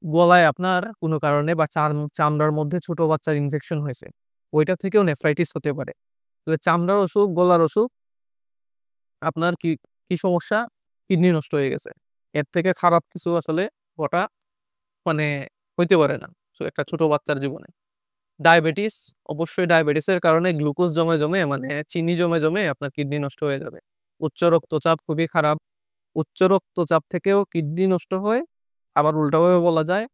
গলায় আপনার কোনো কারণে বা চামড়ার মধ্যে ছোট বাচ্চার ইনফেকশন হয়েছে, ওইটা থেকেও নেফ্রাইটিস হতে পারে। তাহলে চামড়ার অসুখ, গলার অসুখ, আপনার কি কি সমস্যা? কিডনি নষ্ট হয়ে গেছে। এর থেকে খারাপ কিছু আসলে ঘটা মানে হইতে পারে না একটা ছোট বাচ্চার জীবনে। ডায়াবেটিস, অবশ্যই ডায়াবেটিসের কারণে গ্লুকোজ জমে জমে মানে চিনি জমে জমে আপনার কিডনি নষ্ট হয়ে যাবে। উচ্চ রক্তচাপ খুবই খারাপ। উচ্চ রক্তচাপ থেকেও কিডনি নষ্ট হয়। আবার উল্টাভাবে বলা যায়,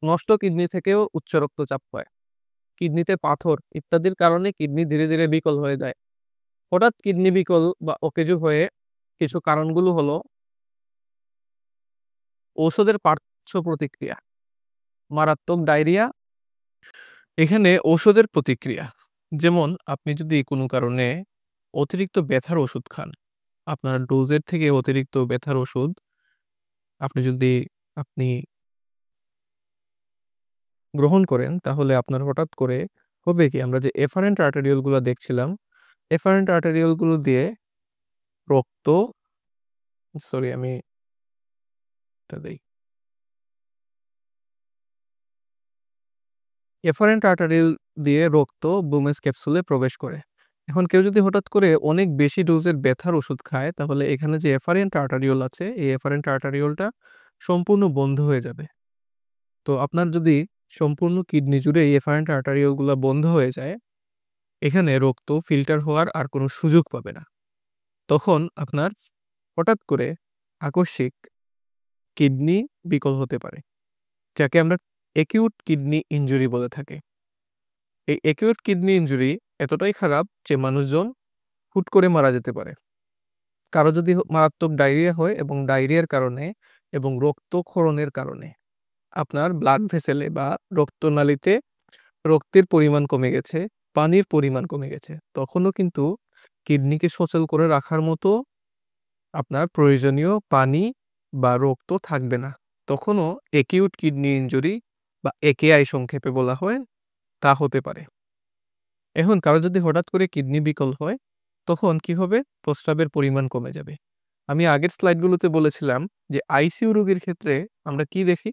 নষ্ট কিডনি থেকেও উচ্চ রক্তচাপ হয়। কিডনিতে পাথর ইত্যাদির কারণে কিডনি ধীরে ধীরে বিকল হয়ে যায়। হঠাৎ কিডনি বিকল বা অকেজো হয়ে কিছু কারণগুলো হলো ঔষধের পার্শ্ব প্রতিক্রিয়া, মারাত্মক ডায়রিয়া, এখানে ঔষধের প্রতিক্রিয়া। যেমন আপনি যদি কোনো কারণে অতিরিক্ত ব্যথার ওষুধ খান, আপনার ডোজের থেকে অতিরিক্ত ব্যথার ওষুধ আপনি যদি আপনি গ্রহণ করেন, তাহলে আপনার হঠাৎ করে হবে কি, আমরা যে এফারেন্ট আর্টেরিওল গুলো দেখছিলাম, এফারেন্ট আর্টেরিওল গুলো দিয়ে রক্ত, সরি আমি এটা দেই, এফারেন্ট আর্টারিল দিয়ে রক্ত বুমেস ক্যাপসুলে প্রবেশ করে এখন কেউ যদি হঠাৎ করে অনেক বেশি ডোজের ব্যথার ওষুধ খায়, তাহলে এখানে যে এফারেন্ট আর্টারিওল আছে, এই এফারেন্ট আর্টারিওলটা সম্পূর্ণ বন্ধ হয়ে যাবে। তো আপনার যদি সম্পূর্ণ কিডনি জুড়ে এই এফারেন্ট আর্টারিওলগুলা বন্ধ হয়ে যায়, এখানে রক্ত ফিল্টার হওয়ার আর কোনো সুযোগ পাবে না। তখন আপনার হঠাৎ করে আকস্মিক কিডনি বিকল হতে পারে, যাকে আমরা অ্যাকিউট কিডনি ইনজুরি বলে থাকি। এই অ্যাকিউট কিডনি ইনজুরি এতটাই খারাপ যে মানুষজন হুট করে মারা যেতে পারে। কারো যদি মারাত্মক ডায়রিয়া হয় এবং ডায়রিয়ার কারণে এবং রক্তক্ষরণের কারণে আপনার ব্লাড ভেসেলে বা রক্তনালীতে রক্তের পরিমাণ কমে গেছে, পানির পরিমাণ কমে গেছে, তখনও কিন্তু কিডনিকে সচল করে রাখার মতো আপনার প্রয়োজনীয় পানি বা রক্ত থাকবে না। তখনও অ্যাকিউট কিডনি ইনজুরি বা একেআই সংক্ষেপে বলা হয়, তা হতে পারে। এখন কারো যদি হঠাৎ করে কিডনি বিকল হয়, তখন কি হবে? প্রস্রাবের পরিমাণ কমে যাবে। আমি আগের স্লাইডগুলোতে বলেছিলাম যে আইসিইউ রোগীর ক্ষেত্রে আমরা কি দেখি?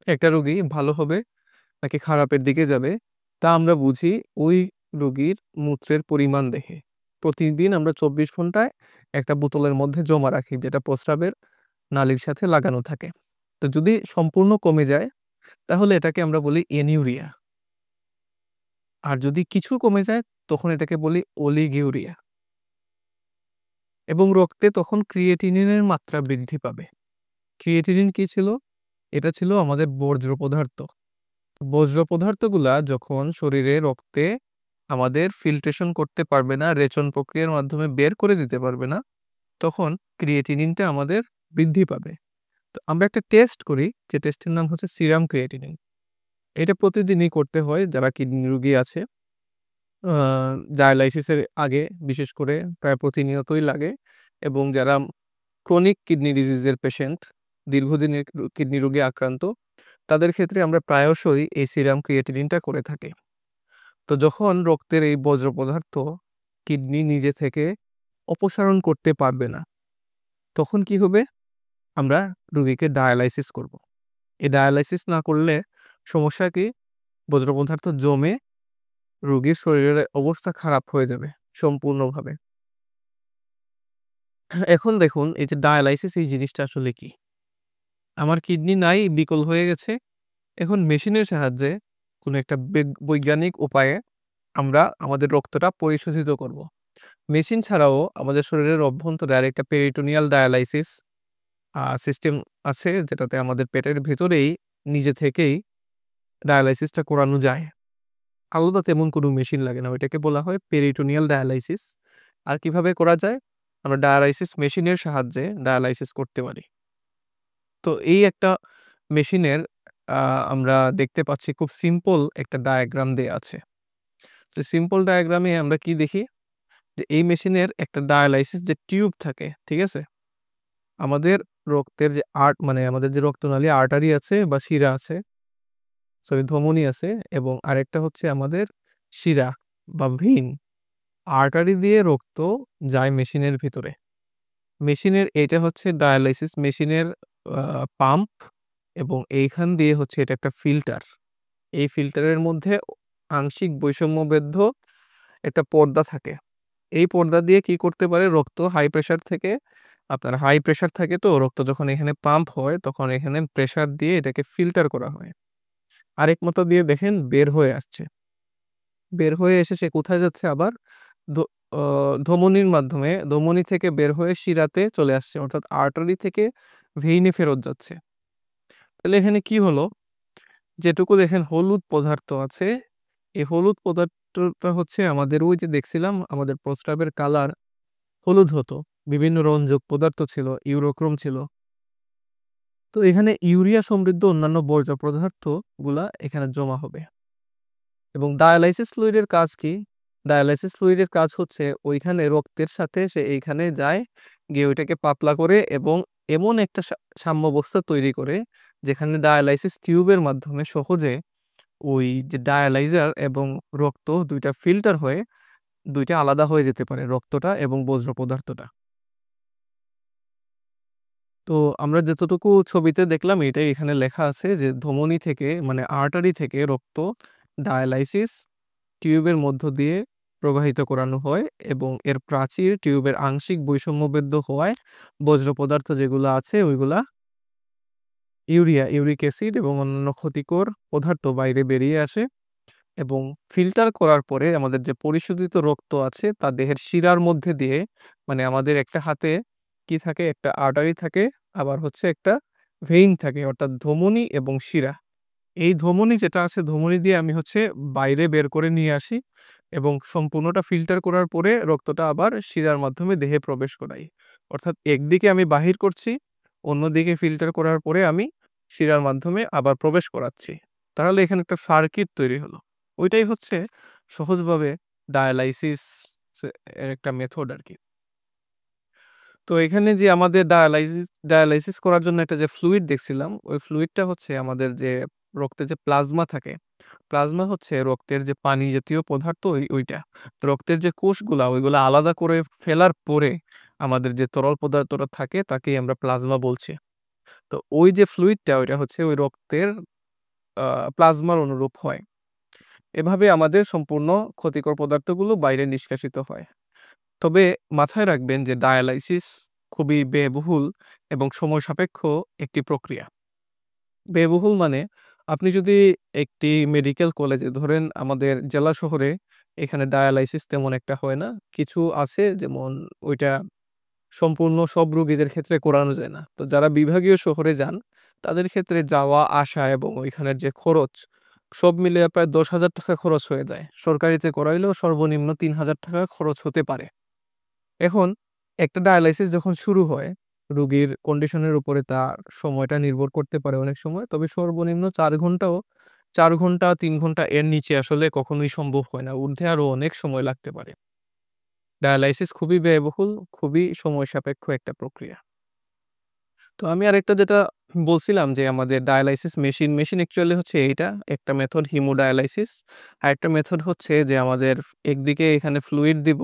একটা রোগী ভালো হবে নাকি খারাপের দিকে যাবে, তা আমরা বুঝি ওই রোগীর মূত্রের পরিমাণ দেখে। প্রতিদিন আমরা ২৪ ঘন্টায় একটা বোতলের মধ্যে জমা রাখি, যেটা প্রস্রাবের নালীর সাথে লাগানো থাকে। তো যদি সম্পূর্ণ কমে যায়, তাহলে এটাকে আমরা বলি অ্যানিউরিয়া। আর যদি কিছু কমে যায়, তখন এটাকে বলি অলিগিউরিয়া। এবং রক্তে তখন ক্রিয়েটিনিনের মাত্রা বৃদ্ধি পাবে। ক্রিয়েটিনিন কি ছিল? এটা ছিল আমাদের বর্জ্য পদার্থ। বর্জ্য পদার্থগুলা যখন শরীরে রক্তে আমাদের ফিল্ট্রেশন করতে পারবে না, রেচন প্রক্রিয়ার মাধ্যমে বের করে দিতে পারবে না, তখন ক্রিয়েটিনিনটা আমাদের বৃদ্ধি পাবে। তো আমরা একটা টেস্ট করি, যে টেস্টের নাম হচ্ছে সিরাম ক্রিয়েটিনিন। এটা প্রতিদিনই করতে হয় যারা কিডনি রোগী আছে। ডায়ালাইসিসের আগে বিশেষ করে প্রায় প্রতিনিয়তই লাগে, এবং যারা ক্রনিক কিডনি ডিজিজের পেশেন্ট, দীর্ঘদিনের কিডনি রোগে আক্রান্ত, তাদের ক্ষেত্রে আমরা প্রায়শই এই সিরাম ক্রিয়েটিনিনটা করে থাকি। তো যখন রক্তের এই বর্জ্য পদার্থ কিডনি নিজে থেকে অপসারণ করতে পারবে না, তখন কি হবে? আমরা রোগীকে ডায়ালাইসিস করব। এই ডায়ালাইসিস না করলে সমস্যা কি? বর্জ্য পদার্থ জমে রোগীর শরীরের অবস্থা খারাপ হয়ে যাবে সম্পূর্ণভাবে। এখন দেখুন, এই যে ডায়ালাইসিস, এই জিনিসটা আসলে কি? আমার কিডনি নাই, বিকল হয়ে গেছে। এখন মেশিনের সাহায্যে কোনো একটা বৈজ্ঞানিক উপায়ে আমরা আমাদের রক্তটা পরিশোধিত করব। মেশিন ছাড়াও আমাদের শরীরের অভ্যন্তরে আরেকটা পেরিটোনিয়াল ডায়ালাইসিস সিস্টেম আছে, যেটাতে আমাদের পেটের ভেতরেই নিজে থেকেই ডায়ালাইসিসটা করানো যায়। আলাদা তেমন কোনো মেশিন লাগে না। ওইটাকে বলা হয় পেরিটোনিয়াল ডায়ালাইসিস। আর কিভাবে করা যায়? আমরা ডায়ালাইসিস মেশিনের সাহায্যে ডায়ালাইসিস করতে পারি। তো এই একটা মেশিনের আ আমরা দেখতে পাচ্ছি খুব সিম্পল একটা ডায়াগ্রাম দেয়া আছে। তো সিম্পল ডায়াগ্রামে আমরা কি দেখি? যে এই মেশিনের একটা ডায়ালাইসিস যে টিউব থাকে, ঠিক আছে? আমাদের রক্তের যে মানে আমাদের যে রক্তনালী আর্টারি আছে বা শিরা আছে, সরি ধমনী আছে, এবং আরেকটা হচ্ছে আমাদের শিরা বা ভেইন। আর্টারি দিয়ে রক্ত যায় মেশিনের ভিতরে। মেশিনের এইটা হচ্ছে ডায়ালাইসিস মেশিনের পাম্প, এবং এইখান দিয়ে হচ্ছে এটা একটা ফিল্টার। এই ফিল্টারের মধ্যে আংশিক বৈষম্যবেদ্য একটা পর্দা থাকে। এই পর্দা দিয়ে কি করতে পারে? রক্ত হাই প্রেশার থেকে, আপনার হাই প্রেশার থাকে, তো রক্ত যখন এখানে পাম্প হয় তখন এখানে প্রেশার দিয়ে এটাকে ফিল্টার করা হয়। আরেক মাথা দিয়ে দেখেন বের হয়ে আসছে। বের হয়ে এসে সে কোথায় যাচ্ছে আবার? ধ অ ধমনীর মাধ্যমে, ধমনী থেকে বের হয়ে শিরাতে চলে আসছে, অর্থাৎ আর্টারি থেকে ভেইনে ফেরত যাচ্ছে। তাহলে এখানে কি হলো? যেটুকু দেখেন হলুদ পদার্থ আছে, এই হলুদ পদার্থটা হচ্ছে আমাদের ওই যে দেখছিলাম আমাদের প্রস্রাবের কালার হলুদ হতো। বিভিন্ন রঞ্জক পদার্থ ছিল, ইউরোক্রোম ছিল। তো এখানে ইউরিয়া সমৃদ্ধ অন্যান্য বর্জ্য পদার্থগুলা এখানে জমা হবে। এবং ডায়ালাইসিস ফ্লুইডের কাজ কি? ডায়ালাইসিস ফ্লুইডের কাজ হচ্ছে ওইখানে রক্তের সাথে সে এইখানে যায়, গিয়ে ওইটাকে পাতলা করে এবং এমন একটা সাম্যাবস্থা তৈরি করে, যেখানে ডায়ালাইসিস টিউবের মাধ্যমে সহজে ওই যে ডায়ালাইজার এবং রক্ত ২ টা ফিল্টার হয়ে ২ টা আলাদা হয়ে যেতে পারে, রক্তটা এবং বর্জ্য পদার্থটা। তো আমরা যতটুকু ছবিতে দেখলাম এটাই এখানে লেখা আছে, যে ধমনী থেকে মানে আর্টারি থেকে রক্ত ডায়ালাইসিস টিউবের মধ্য দিয়ে প্রবাহিত করানো হয় এবং এর প্রাচীর টিউবের আংশিক বৈষম্যবদ্ধ হওয়ায় বজ্র পদার্থ যেগুলো আছে ওইগুলা ইউরিক অ্যাসিড এবং অন্যান্য ক্ষতিকর পদার্থ বাইরে বেরিয়ে আসে এবং ফিল্টার করার পরে আমাদের যে পরিশোধিত রক্ত আছে তা দেহের শিরার মধ্যে দিয়ে, মানে আমাদের একটা হাতে কি থাকে, একটা আর্টারি থাকে, আবার হচ্ছে একটা ভেইন থাকে, অর্থাৎ ধমনী এবং শিরা। এই ধমনী যেটা আছে, ধমনী দিয়ে আমি হচ্ছে বাইরে বের করে নিয়ে আসি এবং সম্পূর্ণটা ফিল্টার করার পরে রক্তটা আবার শিরার মাধ্যমে দেহে প্রবেশ করাই। অর্থাৎ একদিকে আমি বাহির করছি, অন্যদিকে ফিল্টার করার পরে আমি শিরার মাধ্যমে আবার প্রবেশ করাচ্ছি। তাহলে এখানে একটা সার্কিট তৈরি হলো। ওইটাই হচ্ছে সহজভাবে ডায়ালাইসিস এর একটা মেথড আরকি। তো এখানে যে আমাদের ডায়ালাইসিস করার জন্য একটা যে ফ্লুইড দেখছিলাম, ওই ফ্লুইডটা হচ্ছে আমাদের যে রক্তে যে প্লাজমা থাকে, প্লাজমা হচ্ছে রক্তের যে পানি জাতীয় পদার্থ ওইটা। রক্তের যে কোষগুলা ওইগুলা আলাদা করে ফেলার পরে আমাদের যে তরল পদার্থটা থাকে তাকেই আমরা প্লাজমা বলছি। তো ওই যে ফ্লুইডটা ওইটা হচ্ছে ওই রক্তের প্লাজমার অনুরূপ হয়। এভাবে আমাদের সম্পূর্ণ ক্ষতিকর পদার্থগুলো বাইরে নিষ্কাশিত হয়। তবে মাথায় রাখবেন যে ডায়ালাইসিস খুবই ব্যয়বহুল এবং সময় সাপেক্ষ একটি প্রক্রিয়া। ব্যয়বহুল মানে আপনি যদি একটি মেডিকেল কলেজে, ধরেন আমাদের জেলা শহরে এখানে ডায়ালাইসিস তেমন একটা হয় না। কিছু আছে যেমন ওইটা সম্পূর্ণ সব রোগীদের ক্ষেত্রে করানো যায় না। তো যারা বিভাগীয় শহরে যান তাদের ক্ষেত্রে যাওয়া আসা এবং ওইখানের যে খরচ সব মিলিয়ে প্রায় ১০,০০০ টাকা খরচ হয়ে যায়। সরকারিতে করাইলেও সর্বনিম্ন ৩,০০০ টাকা খরচ হতে পারে। এখন একটা ডায়ালাইসিস যখন শুরু হয়, রোগীর কন্ডিশনের উপরে তার সময়টা নির্ভর করতে পারে অনেক সময়। তবে সর্বনিম্ন ৪ ঘন্টা ৩ ঘন্টা এর নিচে আসলে কখনোই সম্ভব হয় না। ঊর্ধ্বে আরো অনেক সময় লাগতে পারে। ডায়ালাইসিস খুবই ব্যয়বহুল, খুবই সময় সাপেক্ষ একটা প্রক্রিয়া। তো আমি আরেকটা যেটা বলছিলাম যে আমাদের ডায়ালাইসিস মেশিন অ্যাকচুয়ালি হচ্ছে এইটা একটা মেথড, হিমোডায়ালাইসিস। আরেকটা মেথড হচ্ছে যে আমাদের একদিকে এখানে ফ্লুইড দিব,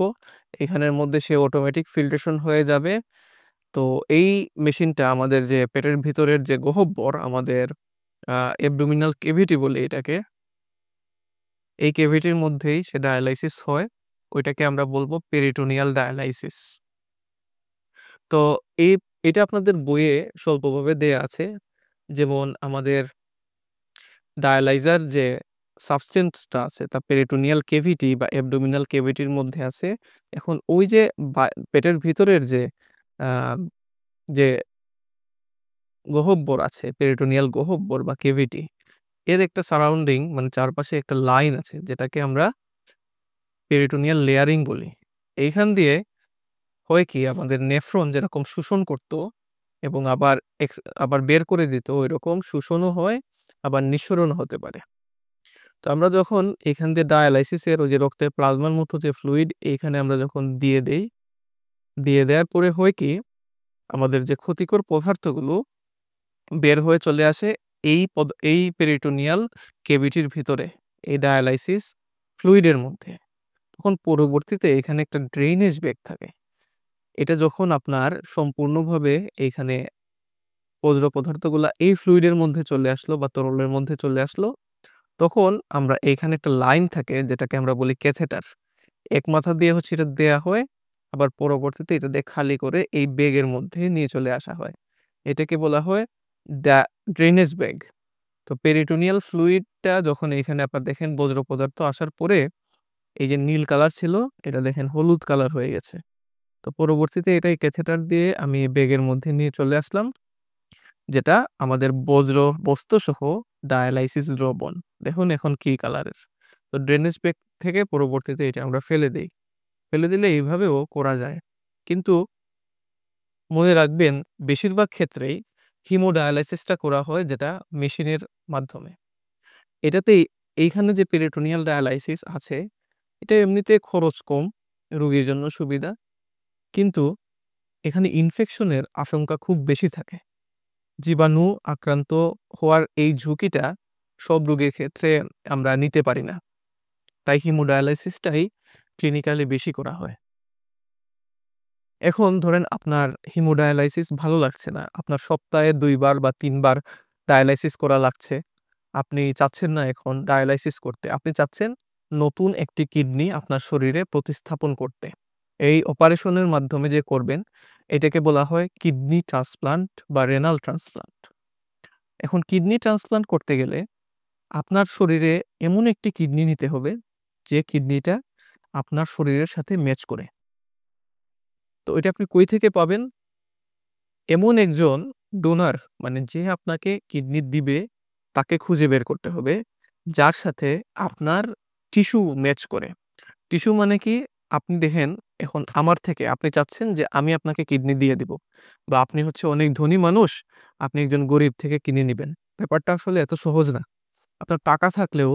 এখানের মধ্যে সে অটোমেটিক ফিল্ট্রেশন হয়ে যাবে। তো এই মেশিনটা আমাদের যে পেটের ভিতরের যে গহ্বর, আমাদের অ্যাবডোমিনাল ক্যাভিটি বলি এটাকে, এই ক্যাভিটির মধ্যেই সে ডায়ালাইসিস হয়। ওইটাকে আমরা বলবো পেরিটোনিয়াল ডায়ালাইসিস। তো এই এটা আপনাদের বইয়ে স্বল্পভাবে দেয়া আছে। যেমন আমাদের ডায়ালাইজার যে সাবস্টেন্সটা আছে তা পেরিটোনিয়াল ক্যাভিটি বা অ্যাবডোমিনাল ক্যাভিটির মধ্যে আছে। এখন ওই যে পেটের ভিতরের যে আ যে গহ্বর আছে, পেরিটোনিয়াল গহ্বর বা ক্যাভিটি, এর একটা সারাউন্ডিং মানে চারপাশে একটা লাইন আছে যেটাকে আমরা পেরিটোনিয়াল লেয়ারিং বলি। এইখান দিয়ে হয় কি, আমাদের নেফ্রন যেরকম শোষণ করত এবং আবার বের করে দিত, ঐরকম শোষণও হয়, আবার নিঃসরণও হতে পারে। তো আমরা যখন এখান দিয়ে ডায়ালাইসিসের ওই যে রক্তের প্লাজমার মতো যে ফ্লুইড এইখানে আমরা যখন দিয়ে দেই, দিয়ে দেওয়ার পরে হয় কি, আমাদের যে ক্ষতিকর পদার্থগুলো বের হয়ে চলে আসে এই পেরিটোনিয়াল ক্যাভিটির ভিতরে, এই ডায়ালাইসিস ফ্লুইডের মধ্যে। তখন পরবর্তীতে এখানে একটা ড্রেইনেজ ব্যাগ থাকে। এটা যখন আপনার সম্পূর্ণভাবে এইখানে বজ্র পদার্থগুলা এই ফ্লুইডের মধ্যে চলে আসলো বা তরলের মধ্যে চলে আসলো, তখন আমরা এইখানে একটা লাইন থাকে যেটাকে আমরা বলি ক্যাথেটার। এক মাথা দিয়ে হচ্ছে এটা দেয়া হয়, আবার পরবর্তীতে এটা দিয়ে খালি করে এই ব্যাগের মধ্যে নিয়ে চলে আসা হয়। এটাকে বলা হয় ডা ড্রেনেজ ব্যাগ। তো পেরিটোনিয়াল ফ্লুইডটা যখন এইখানে আপনার দেখেন বজ্র পদার্থ আসার পরে এই যে নীল কালার ছিল এটা দেখেন হলুদ কালার হয়ে গেছে। তো পরবর্তীতে এটাই ক্যাথেটার দিয়ে আমি ব্যাগের মধ্যে নিয়ে চলে আসলাম, যেটা আমাদের বস্তুসহ ডায়ালাইসিস দ্রবণ। দেখুন এখন কি কালারের। তো ড্রেনেজ ব্যাগ থেকে পরবর্তীতে এটা আমরা ফেলে দেই। ফেলে দিলে এইভাবেও করা যায়। কিন্তু মনে রাখবেন বেশিরভাগ ক্ষেত্রেই হিমোডায়ালাইসিসটা করা হয় যেটা মেশিনের মাধ্যমে। এটাতেই এইখানে যে পেরিটোনিয়াল ডায়ালাইসিস আছে, এটা এমনিতে খরচ কম, রোগীর জন্য সুবিধা। কিন্তু এখানে ইনফেকশনের আশঙ্কা খুব বেশি থাকে। জীবাণু আক্রান্ত হওয়ার এই ঝুঁকিটা সব রোগীর ক্ষেত্রে আমরা নিতে পারি না। তাই হিমোডায়ালাইসিসটাই ক্লিনিক্যালি বেশি করা হয়। এখন ধরেন আপনার হিমোডায়ালাইসিস ভালো লাগছে না। আপনার সপ্তাহে ২ বার বা ৩ বার ডায়ালাইসিস করা লাগছে। আপনি চাচ্ছেন না এখন ডায়ালাইসিস করতে। আপনি চাচ্ছেন নতুন একটি কিডনি আপনার শরীরে প্রতিস্থাপন করতে। এই অপারেশনের মাধ্যমে যে করবেন, এটাকে বলা হয় কিডনি ট্রান্সপ্লান্ট বা রেনাল ট্রান্সপ্লান্ট। এখন কিডনি ট্রান্সপ্লান্ট করতে গেলে আপনার শরীরে এমন একটি কিডনি নিতে হবে, যে কিডনিটা আপনার শরীরের সাথে ম্যাচ করে। তো এটা আপনি কই থেকে পাবেন? এমন একজন ডোনার, মানে যে আপনাকে কিডনি দিবে, তাকে খুঁজে বের করতে হবে, যার সাথে আপনার টিস্যু ম্যাচ করে। টিস্যু মানে কি? আপনি দেখেন, এখন আমার থেকে আপনি চাচ্ছেন যে আমি আপনাকে কিডনি দিয়ে দিব, বা আপনি হচ্ছে অনেক ধনী মানুষ, আপনি একজন গরিব থেকে কিনে নিবেন। ব্যাপারটা আসলে এত সহজ না। আপনার টাকা থাকলেও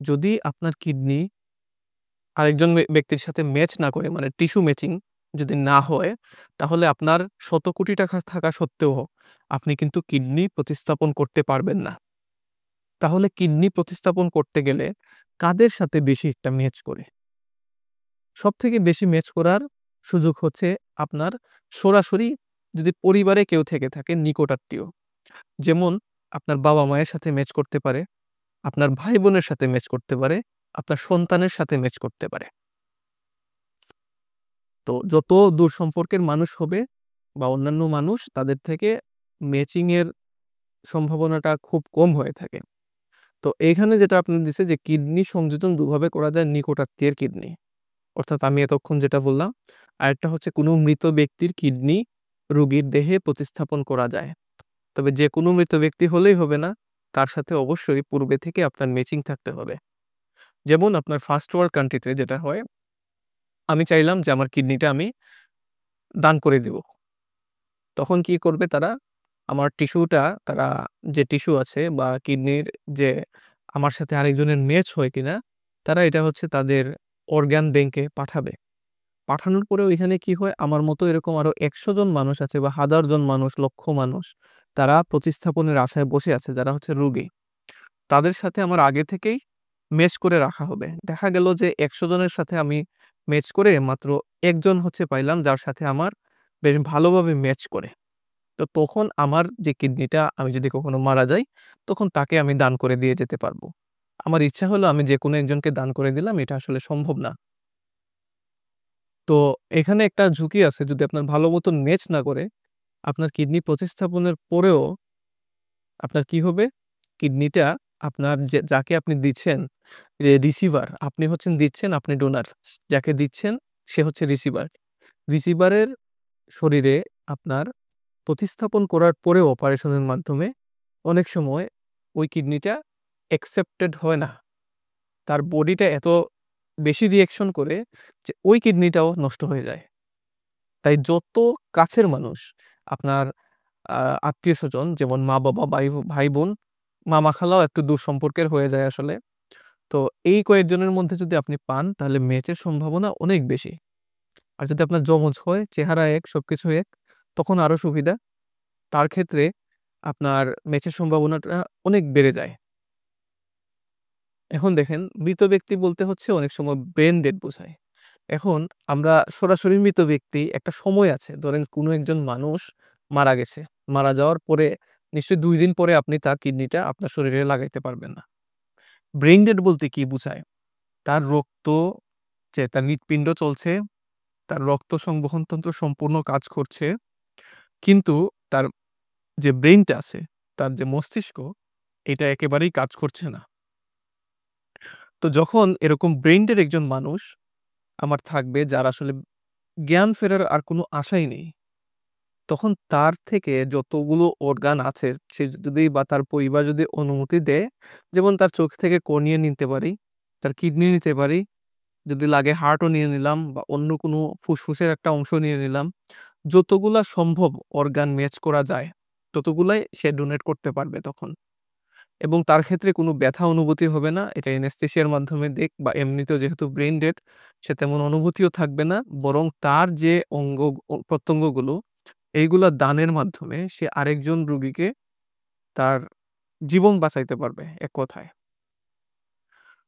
যদি আপনার কিডনি আরেকজন ব্যক্তির সাথে ম্যাচ না করে, মানে টিস্যু ম্যাচিং যদি না হয়, তাহলে আপনার শত কোটি টাকা থাকা সত্ত্বেও আপনি কিন্তু কিডনি প্রতিস্থাপন করতে পারবেন না। তাহলে কিডনি প্রতিস্থাপন করতে গেলে কাদের সাথে বেশি একটা ম্যাচ করে? সবথেকে বেশি ম্যাচ করার সুযোগ হচ্ছে আপনার সরাসরি যদি পরিবারে কেউ থেকে থাকে, নিকটাত্মীয়। যেমন আপনার বাবা-মায়ের সাথে ম্যাচ করতে পারে, আপনার ভাই-বোনের সাথে ম্যাচ করতে পারে, আপনার সন্তানের সাথে ম্যাচ করতে পারে। তো যত দূর সম্পর্কের মানুষ হবে বা অন্যান্য মানুষ, তাদের থেকে ম্যাচিং এর সম্ভাবনাটা খুব কম হয়ে থাকে। তো এইখানে যেটা আপনার দিছে যে কিডনি সংযোজন দুভাবে করা যায়, নিকটাত্মীয়ের কিডনি। অর্থাৎ আমি এতক্ষণ যেটা বললাম। আরেকটা হচ্ছে কোনো মৃত ব্যক্তির কিডনি রোগীর দেহে প্রতিস্থাপন করা যায়। তবে যে কোনো মৃত ব্যক্তি হলেই হবে না, তার সাথে অবশ্যই পূর্বে থেকে আপনার ম্যাচিং থাকতে হবে। যেমন আপনার ফার্স্ট ওয়ার্ল্ড কান্ট্রিতে যেটা হয়, আমি চাইলাম যে আমার কিডনিটা আমি দান করে দিব। তখন কি করবে তারা? আমার টিস্যুটা, তারা যে টিস্যু আছে বা কিডনির যে আমার সাথে আরেকজনের ম্যাচ হয় কিনা, তারা এটা হচ্ছে তাদের অর্গান ব্যাংকে পাঠাবে। পাঠানোর পরে ওইখানে কি হয়, আমার মতো এরকম আরো ১০০ জন মানুষ আছে বা ১০০০ জন মানুষ, লক্ষ মানুষ, তারা প্রতিস্থাপনের আশায় বসে আছে, যারা হচ্ছে রোগী। তাদের সাথে আমার আগে থেকেই ম্যাচ করে রাখা হবে। দেখা গেল যে ১০০ জনের সাথে আমি ম্যাচ করে মাত্র ১ জন হচ্ছে পাইলাম, যার সাথে আমার বেশ ভালোভাবে ম্যাচ করে। তো তখন আমার যে কিডনিটা, আমি যদি কখনো মারা যাই, তখন তাকে আমি দান করে দিয়ে যেতে পারবো। আমার ইচ্ছা হলো আমি যেকোনো একজনকে দান করে দিলাম, এটা আসলে সম্ভব না। তো এখানে একটা ঝুঁকি আছে, যদি আপনার ভালো মতন ম্যাচ না করে, আপনার কিডনি প্রতিস্থাপনের পরেও আপনার কি হবে? কিডনিটা আপনার যাকে আপনি দিচ্ছেন, রিসিভার, আপনি হচ্ছেন দিচ্ছেন, আপনি ডোনার। যাকে দিচ্ছেন সে হচ্ছে রিসিভার। রিসিভারের শরীরে আপনার প্রতিস্থাপন করার পরেও অপারেশনের মাধ্যমে অনেক সময় ওই কিডনিটা অ্যাকসেপ্টেড হয় না। তার বডিটা এত বেশি রিঅ্যাকশন করে যে ওই কিডনিটাও নষ্ট হয়ে যায়। তাই যত কাছের মানুষ, আপনার আ আত্মীয়স্বজন, যেমন মা-বাবা, ভাই-বোন, মামা-খালাও একটু দূর সম্পর্কের হয়ে যায় আসলে। তো এই কয়েকজনের মধ্যে যদি আপনি পান, তাহলে ম্যাচের সম্ভাবনা অনেক বেশি। আর যদি আপনার যমজ হয়, চেহারা এক, সবকিছু এক, তখন আরো সুবিধা। তার ক্ষেত্রে আপনার ম্যাচের সম্ভাবনাটা অনেক বেড়ে যায়। এখন দেখেন, মৃত ব্যক্তি বলতে হচ্ছে অনেক সময় ব্রেইন ডেড বোঝায়। এখন আমরা সরাসরি মৃত ব্যক্তি, একটা সময় আছে, ধরেন কোনো একজন মানুষ মারা গেছে। মারা যাওয়ার পরে নিশ্চয়ই ২ দিন পরে আপনি তার কিডনিটা আপনার শরীরে লাগাইতে পারবেন না। ব্রেইন ডেড বলতে কি বুঝায়? তার রক্ত, যে তার হৃৎপিণ্ড চলছে, তার রক্ত সংবহন তন্ত্র সম্পূর্ণ কাজ করছে। কিন্তু তার যে ব্রেইনটা আছে, তার যে মস্তিষ্ক, এটা একেবারেই কাজ করছে না। তো যখন এরকম ব্রেইন ডেড একজন মানুষ আমার থাকবে, যার আসলে জ্ঞান ফেরার আর কোনো আশাই নেই, তখন তার থেকে যতগুলো অর্গান আছে, সে যদি বা তার পরিবার যদি অনুমতি দেয়, যেমন তার চোখ থেকে কর্নিয়া নিতে পারি, তার কিডনি নিতে পারি, যদি লাগে হার্টও নিয়ে নিলাম, বা অন্য কোনো ফুসফুসের একটা অংশ নিয়ে নিলাম। যতগুলা সম্ভব অর্গান ম্যাচ করা যায়, ততগুলাই সে ডোনেট করতে পারবে তখন। এবং তার ক্ষেত্রে কোনো ব্যথা অনুভূতি হবে না। এটা অ্যানেসথেসিয়ার মাধ্যমে দিক, বা এমনিতেও যেহেতু ব্রেইন ডেড, সে তেমন অনুভূতিও থাকবে না। বরং তার যে প্রত্যঙ্গগুলো, এইগুলা দানের মাধ্যমে সে আরেকজন রোগীকে তার জীবন বাঁচাইতে পারবে এক কথায়।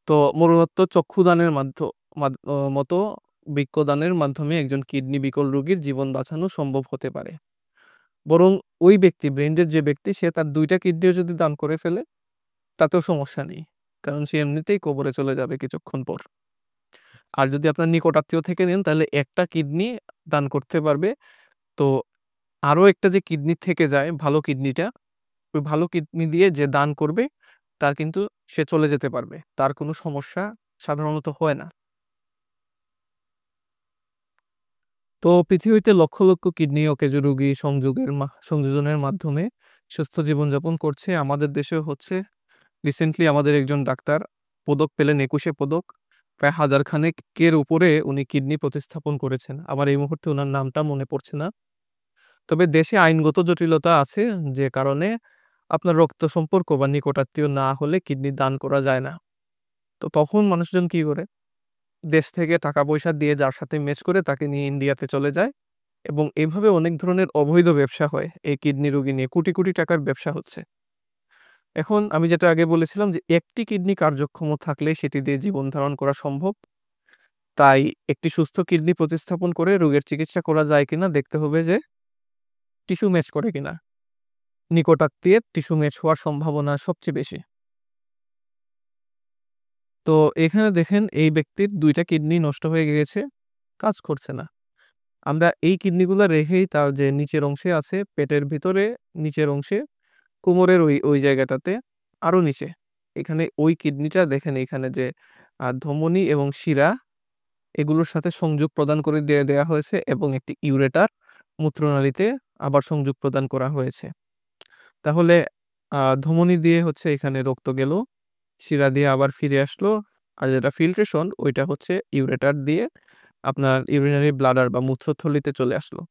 তো মূলত চক্ষুদানের মতো বৃক্কদানের মাধ্যমে একজন কিডনি বিকল রোগীর জীবন বাঁচানো সম্ভব হতে পারে। বরং ওই ব্যক্তি, ব্রেইন ডেড যে ব্যক্তি, সে তার ২ টা কিডনিও যদি দান করে ফেলে, তাতেও সমস্যা নেই। কারণ সে এমনিতেই কবরে চলে যাবে কিছুক্ষণ পর। আর যদি আপনার নিকটাত্মীয় থেকে নেন তাহলে একটা কিডনি দান করতে পারবে। তো আরো একটা যে কিডনি থেকে যায় ভালো কিডনিটা, ওই ভালো কিডনি দিয়ে যে দান করবে তার কিন্তু সে চলে যেতে পারবে। তার কোনো সমস্যা সাধারণত হয় না। তো পৃথিবীতে লক্ষ, লক্ষ কিডনি ও কেজ রোগী সংযোজনের মাধ্যমে সুস্থ জীবনযাপন করছে। আমাদের দেশেও হচ্ছে। রিসেন্টলি আমাদের একজন ডাক্তার পদক পেলেন ২১ পদক। প্রায় ১০০০ খানেকের উপরে উনি কিডনি প্রতিস্থাপন করেছেন। আমার এই মুহূর্তে উনার নামটা মনে পড়ছে না। তবে দেশে আইনগত জটিলতা আছে যে কারণে আপনার রক্ত সম্পর্ক বা নিকটাত্মীয় না হলে কিডনি দান করা যায় না। তো তখন মানুষজন কি করে? দেশ থেকে টাকা-পয়সা দিয়ে যার সাথে ম্যাচ করে তাকে নিয়ে ইন্ডিয়াতে চলে যায় এবং এভাবে অনেক ধরনের অবৈধ ব্যবসা হয়। এই কিডনি রোগী নিয়ে কোটি, কোটি টাকার ব্যবসা হচ্ছে। এখন আমি যেটা আগে বলেছিলাম যে একটি কিডনি কার্যক্ষম থাকলে সেটি দিয়ে জীবন ধারণ করা সম্ভব। তাই একটি সুস্থ কিডনি প্রতিস্থাপন করে রোগের চিকিৎসা করা যায় কিনা দেখতে হবে যে টিস্যু ম্যাচ করে কিনা। নিকটাত্মীয়ের টিস্যু ম্যাচ হওয়ার সম্ভাবনা সবচেয়ে বেশি। তো এখানে দেখেন এই ব্যক্তির ২ টা কিডনি নষ্ট হয়ে গিয়েছে, কাজ করছে না। আমরা এই কিডনিগুলা রেখেই তার যে নিচের অংশে আছে, পেটের ভিতরে নিচের অংশে, কোমরের ওই জায়গাটাতে আরো নিচে। এখানে ওই কিডনিটা দেখেন এখানে যে ধমনী এবং শিরা এগুলোর সাথে সংযোগ প্রদান করে দেয়া হয়েছে এবং একটি ইউরেটার মূত্রনালীতে আবার সংযোগ প্রদান করা হয়েছে। তাহলে ধমনী দিয়ে হচ্ছে এখানে রক্ত গেল, শিরা দিয়ে আবার ফিরে আসলো। আর যেটা ফিল্ট্রেশন ওইটা হচ্ছে ইউরেটার দিয়ে আপনার ইউরিনারি ব্লাডার বা মূত্রথলিতে চলে আসলো।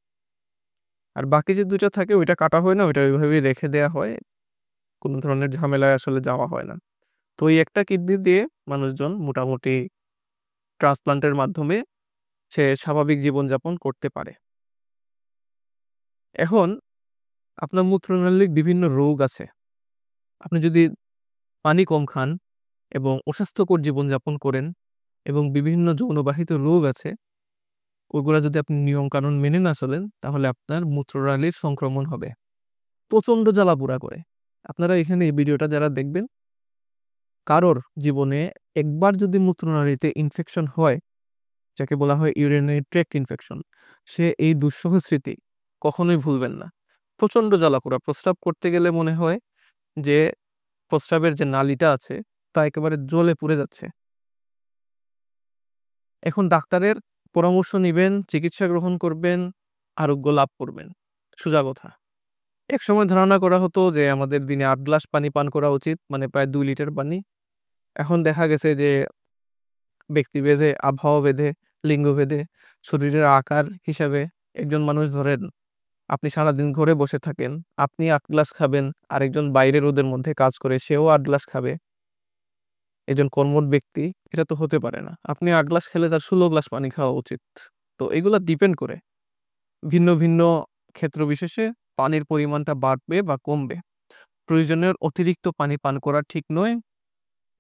আর বাকি যে ২ টা থাকে ওইটা কাটা হয় না, ওইটা ওইভাবেই রেখে দেয়া হয়। কোনো ধরনের ঝামেলায় আসলে যাওয়া হয় না। তো এই একটা কিডনি দিয়ে মানুষজন মোটামুটি ট্রান্সপ্লান্টের মাধ্যমে সে স্বাভাবিক জীবনযাপন করতে পারে। এখন আপনার মূত্রনালীর বিভিন্ন রোগ আছে। আপনি যদি পানি কম খান এবং অস্বাস্থ্যকর জীবনযাপন করেন এবং বিভিন্ন যৌনবাহিত রোগ আছে, ওগুলা যদি আপনি নিয়মকানুন মেনে না চলেন তাহলে আপনার মূত্রনালীর সংক্রমণ হবে। প্রচণ্ড জ্বালাপোড়া করে। আপনারা এখানে এই ভিডিওটা যারা দেখবেন, কারোর জীবনে একবার যদি মূত্রনালীতে ইনফেকশন হয়, যাকে বলা হয় ইউরিনারি ট্র্যাক্ট ইনফেকশন, সে এই দুঃসহ স্মৃতি কখনোই ভুলবেন না। প্রচণ্ড জ্বালাপোড়া। প্রস্রাব করতে গেলে মনে হয় যে প্রস্রাবের যে নালীটা আছে তা একেবারে জ্বলে পুড়ে যাচ্ছে। এখন ডাক্তারের পরামর্শ নিবেন, চিকিৎসা গ্রহণ করবেন, আরোগ্য লাভ করবেন। সোজা কথা। একসময় ধারণা করা হতো যে আমাদের দিনে ৮ গ্লাস পানি পান করা উচিত, মানে প্রায় ২ লিটার পানি। এখন দেখা গেছে যে ব্যক্তিভেদে, আবহাওয়াভেদে, লিঙ্গভেদে, শরীরের আকার হিসাবে একজন মানুষ ধরেন আপনি সারাদিন ঘরে বসে থাকেন, আপনি ৮ গ্লাস খাবেন, আরেকজন বাইরে রোদের মধ্যে কাজ করে সেও ৮ গ্লাস খাবে। একজন কর্মঠ ব্যক্তি, এটা তো হতে পারে না। আপনি ৮ গ্লাস খেলে তার ১৬ গ্লাস পানি খাওয়া উচিত। তো এগুলা ডিপেন্ড করে। ভিন্ন, ভিন্ন ক্ষেত্র বিশেষে পানির পরিমাণটা বাড়বে বা কমবে। প্রয়োজনের অতিরিক্ত পানি পান করা ঠিক নয়।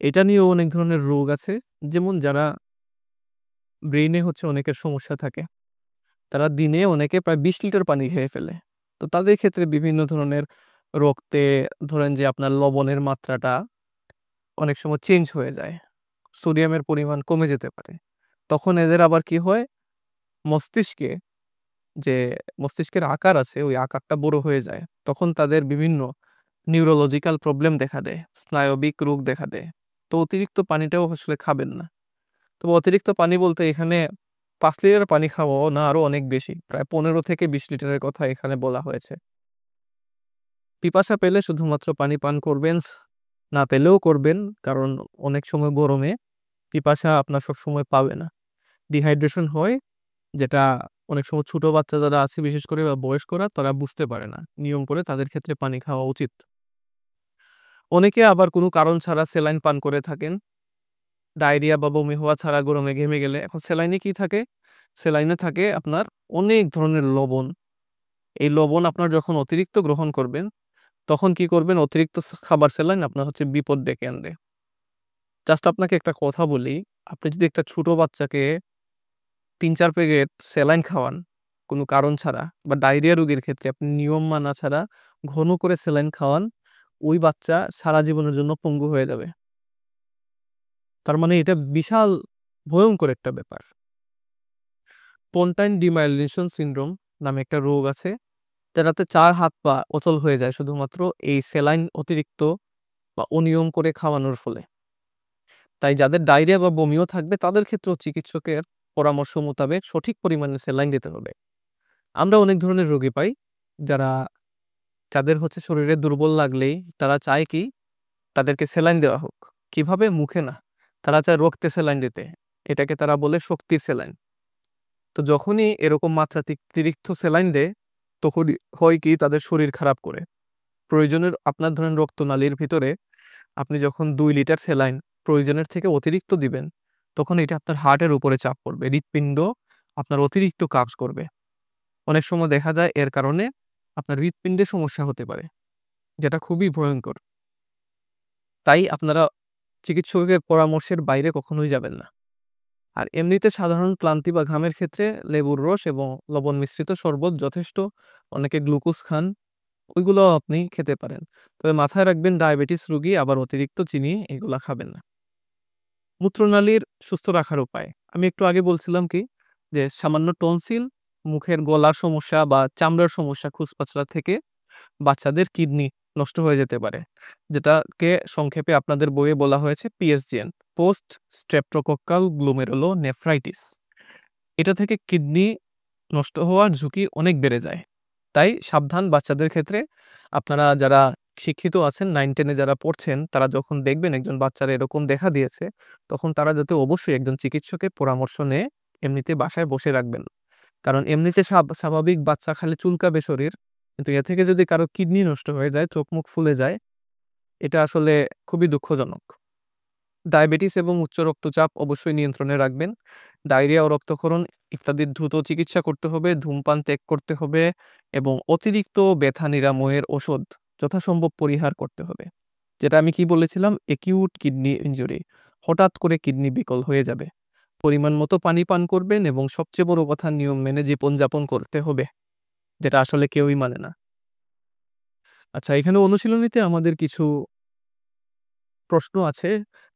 এটা নিয়েও অনেক ধরনের রোগ আছে। যেমন যারা ব্রেইনে হচ্ছে অনেকের সমস্যা থাকে। তারা দিনে অনেকে প্রায় ২০ লিটার পানি খেয়ে ফেলে। তো তাদের ক্ষেত্রে বিভিন্ন ধরনের রক্তে ধরেন যে আপনার লবণের মাত্রাটা অনেক সময় চেঞ্জ হয়ে যায়। সোডিয়ামের পরিমাণ কমে যেতে পারে। তখন এদের আবার কি হয়? মস্তিষ্কে যে মস্তিষ্কের আকার আছে ওই আকারটা বড় হয়ে যায়। তখন তাদের বিভিন্ন নিউরোলজিক্যাল প্রবলেম দেখা দেয়, স্নায়বিক রোগ দেখা দেয়। তো অতিরিক্ত পানিটাও আসলে খাবেন না। তবে অতিরিক্ত পানি বলতে এখানে ৫ লিটার পানি খাওয়াও না, আরো অনেক বেশি। প্রায় ১৫ থেকে ২০ লিটারের কথা এখানে বলা হয়েছে। পিপাসা পেলে শুধুমাত্র পানি পান করবেন, না পেলেও করবেন। কারণ অনেক সময় গরমে পিপাসা আপনার সবসময় পাবে না। ডিহাইড্রেশন হয়, যেটা অনেক সময় ছোট বাচ্চা যারা আছে বিশেষ করে বা বয়স্করা তারা বুঝতে পারে না। নিয়ম করে তাদের ক্ষেত্রে পানি খাওয়া উচিত। অনেকে আবার কোনো কারণ ছাড়া স্যালাইন পান করে থাকেন। ডায়রিয়া বা বমি হওয়া ছাড়া গরমে ঘেমে গেলে। এখন স্যালাইনে কি থাকে? স্যালাইনে থাকে আপনার অনেক ধরনের লবণ। এই লবণ আপনার যখন অতিরিক্ত গ্রহণ করবেন, তখন কি করবেন? অতিরিক্ত খাবার স্যালাইন আপনার হচ্ছে বিপদ ডেকে আনবে। জাস্ট আপনাকে একটা কথা বলি, আপনি যদি একটা ছোট বাচ্চাকে ৩-৪ প্যাকেট স্যালাইন খাওয়ান, কোনো কারণ ছাড়া বা ডায়রিয়া রোগীর ক্ষেত্রে আপনি নিয়ম মানা ছাড়া ঘন করে স্যালাইন খাওয়ান, ওই বাচ্চা সারা জীবনের জন্য পঙ্গু হয়ে যাবে। তার মানে এটা বিশাল ভয়ঙ্কর একটা ব্যাপার। পোন্টাইন ডিমাইলিনেশন সিনড্রোম নামে একটা রোগ আছে, যেটাতে 4 হাত পা অচল হয়ে যায় শুধুমাত্র এই স্যালাইন অতিরিক্ত বা অনিয়ম করে খাওয়ানোর ফলে। তাই যাদের ডায়রিয়া বা বমিও থাকবে তাদের ক্ষেত্রেও চিকিৎসকের পরামর্শ মোতাবেক সঠিক পরিমাণে স্যালাইন দিতে হবে। আমরা অনেক ধরনের রোগী পাই যারা যাদের হচ্ছে শরীরে দুর্বল লাগলেই তারা চায় কি তাদেরকে স্যালাইন দেওয়া হোক। কিভাবে? মুখে না। তারা চায় রক্তে স্যালাইন দিতে। এটাকে তারা বলে শক্তির স্যালাইন। তো যখনই এরকম মাত্রাতিরিক্ত স্যালাইন দেয় তখনই হয় কি তাদের শরীর খারাপ করে। প্রয়োজনের আপনার ধরেন রক্তনালীর ভিতরে আপনি যখন 2 লিটার স্যালাইন প্রয়োজনের থেকে অতিরিক্ত দিবেন, তখন এটা আপনার হার্টের উপরে চাপ পড়বে। হৃৎপিণ্ড আপনার অতিরিক্ত কাজ করবে। অনেক সময় দেখা যায় এর কারণে আপনার হৃৎপিণ্ডে সমস্যা হতে পারে, যেটা খুবই ভয়ঙ্কর। তাই আপনারা চিকিৎসকের পরামর্শের বাইরে কখনোই যাবেন না। আর এমনিতে সাধারণ ক্লান্তি বা ঘামের ক্ষেত্রে লেবুর রস এবং লবণ মিশ্রিত শরবত যথেষ্ট। অনেকে গ্লুকোজ খান, ওইগুলোও আপনি খেতে পারেন। তবে মাথায় রাখবেন ডায়াবেটিস রোগী আবার অতিরিক্ত চিনি এগুলা খাবেন না। মূত্রনালীর সুস্থ রাখার উপায়। আমি একটু আগে বলছিলাম কি যে সামান্য টনসিল, মুখের গলার সমস্যা বা চামড়ার সমস্যা খুসপাচড়া থেকে বাচ্চাদের কিডনি নষ্ট হয়ে যেতে পারে, যেটাকে সংক্ষেপে আপনাদের বইয়ে বলা হয়েছে পিএসজিএন, পোস্ট স্ট্রেপ্টোকক্কাল গ্লোমেরুলোনেফ্রাইটিস। এটা থেকে কিডনি নষ্ট হওয়ার ঝুঁকি অনেক বেড়ে যায়। তাই সাবধান বাচ্চাদের ক্ষেত্রে। আপনারা যারা শিক্ষিত আছেন 9-10 এ যারা পড়ছেন তারা যখন দেখবেন একজন বাচ্চার এরকম দেখা দিয়েছে, তখন তারা যাতে অবশ্যই একজন চিকিৎসকের পরামর্শ নিয়ে এমনিতে বাসায় বসে রাখবেন। কারণ এমনিতে স্বাভাবিক বাচ্চা খালি চুলকাবে শরীর, কিন্তু এ থেকে যদি কারো কিডনি নষ্ট হয়ে যায়, চোখ মুখ ফুলে যায়, এটা আসলে খুবই দুঃখজনক। ডায়াবেটিস এবং উচ্চ রক্তচাপ অবশ্যই নিয়ন্ত্রণে রাখবেন। ডায়রিয়া ও রক্তক্ষরণ ইত্যাদির দ্রুত চিকিৎসা করতে হবে, ধূমপান ত্যাগ করতে হবে এবং অতিরিক্ত ব্যথা নিরাময়ের ওষুধ যথাসম্ভব পরিহার করতে হবে। যেটা আমি কি বলেছিলাম? অ্যাকিউট কিডনি ইনজুরি, হঠাৎ করে কিডনি বিকল হয়ে যাবে। পরিমাণ মতো পানি পান করবেন এবং সবচেয়ে বড় কথা নিয়ম মেনে জীবনযাপন করতে হবে, যেটা আসলে কেউই মানে না। আচ্ছা, এখানে অনুশীলনীতে আমাদের কিছু প্রশ্ন আছে।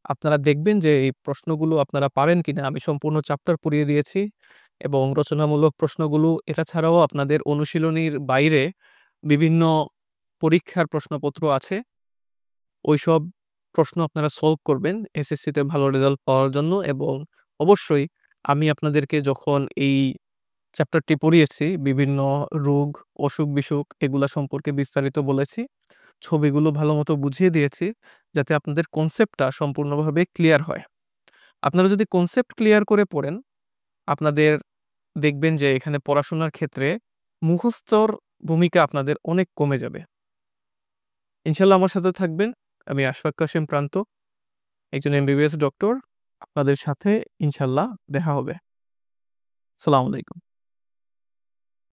আপনারা দেখবেন যে এই প্রশ্নগুলো আপনারা পারেন কিনা। আমি সম্পূর্ণ চ্যাপ্টার পড়িয়ে দিয়েছি এবং রচনামূলক প্রশ্নগুলো এটা ছাড়াও আপনাদের অনুশীলনীর বাইরে বিভিন্ন পরীক্ষার প্রশ্নপত্র আছে। ওইসব প্রশ্ন আপনারা সলভ করবেন এসএসসিতে ভালো রেজাল্ট পাওয়ার জন্য। এবং অবশ্যই আমি আপনাদেরকে যখন এই চ্যাপ্টারটি পড়িয়েছি বিভিন্ন রোগ, অসুখ-বিসুখ এগুলা সম্পর্কে বিস্তারিত বলেছি। ছবিগুলো ভালোমতো বুঝিয়ে দিয়েছি যাতে আপনাদের কনসেপ্টটা সম্পূর্ণভাবে ক্লিয়ার হয়। আপনারা যদি কনসেপ্ট ক্লিয়ার করে পড়েন, আপনাদের দেখবেন যে এখানে পড়াশোনার ক্ষেত্রে মুখস্থর ভূমিকা আপনাদের অনেক কমে যাবে। ইনশাআল্লাহ আমার সাথে থাকবেন। আমি আশফাক কাশেম প্রান্ত, একজন এমবিবিএস ডক্টর। আপনাদের সাথে ইনশাআল্লাহ দেখা হবে। আসসালামু আলাইকুম।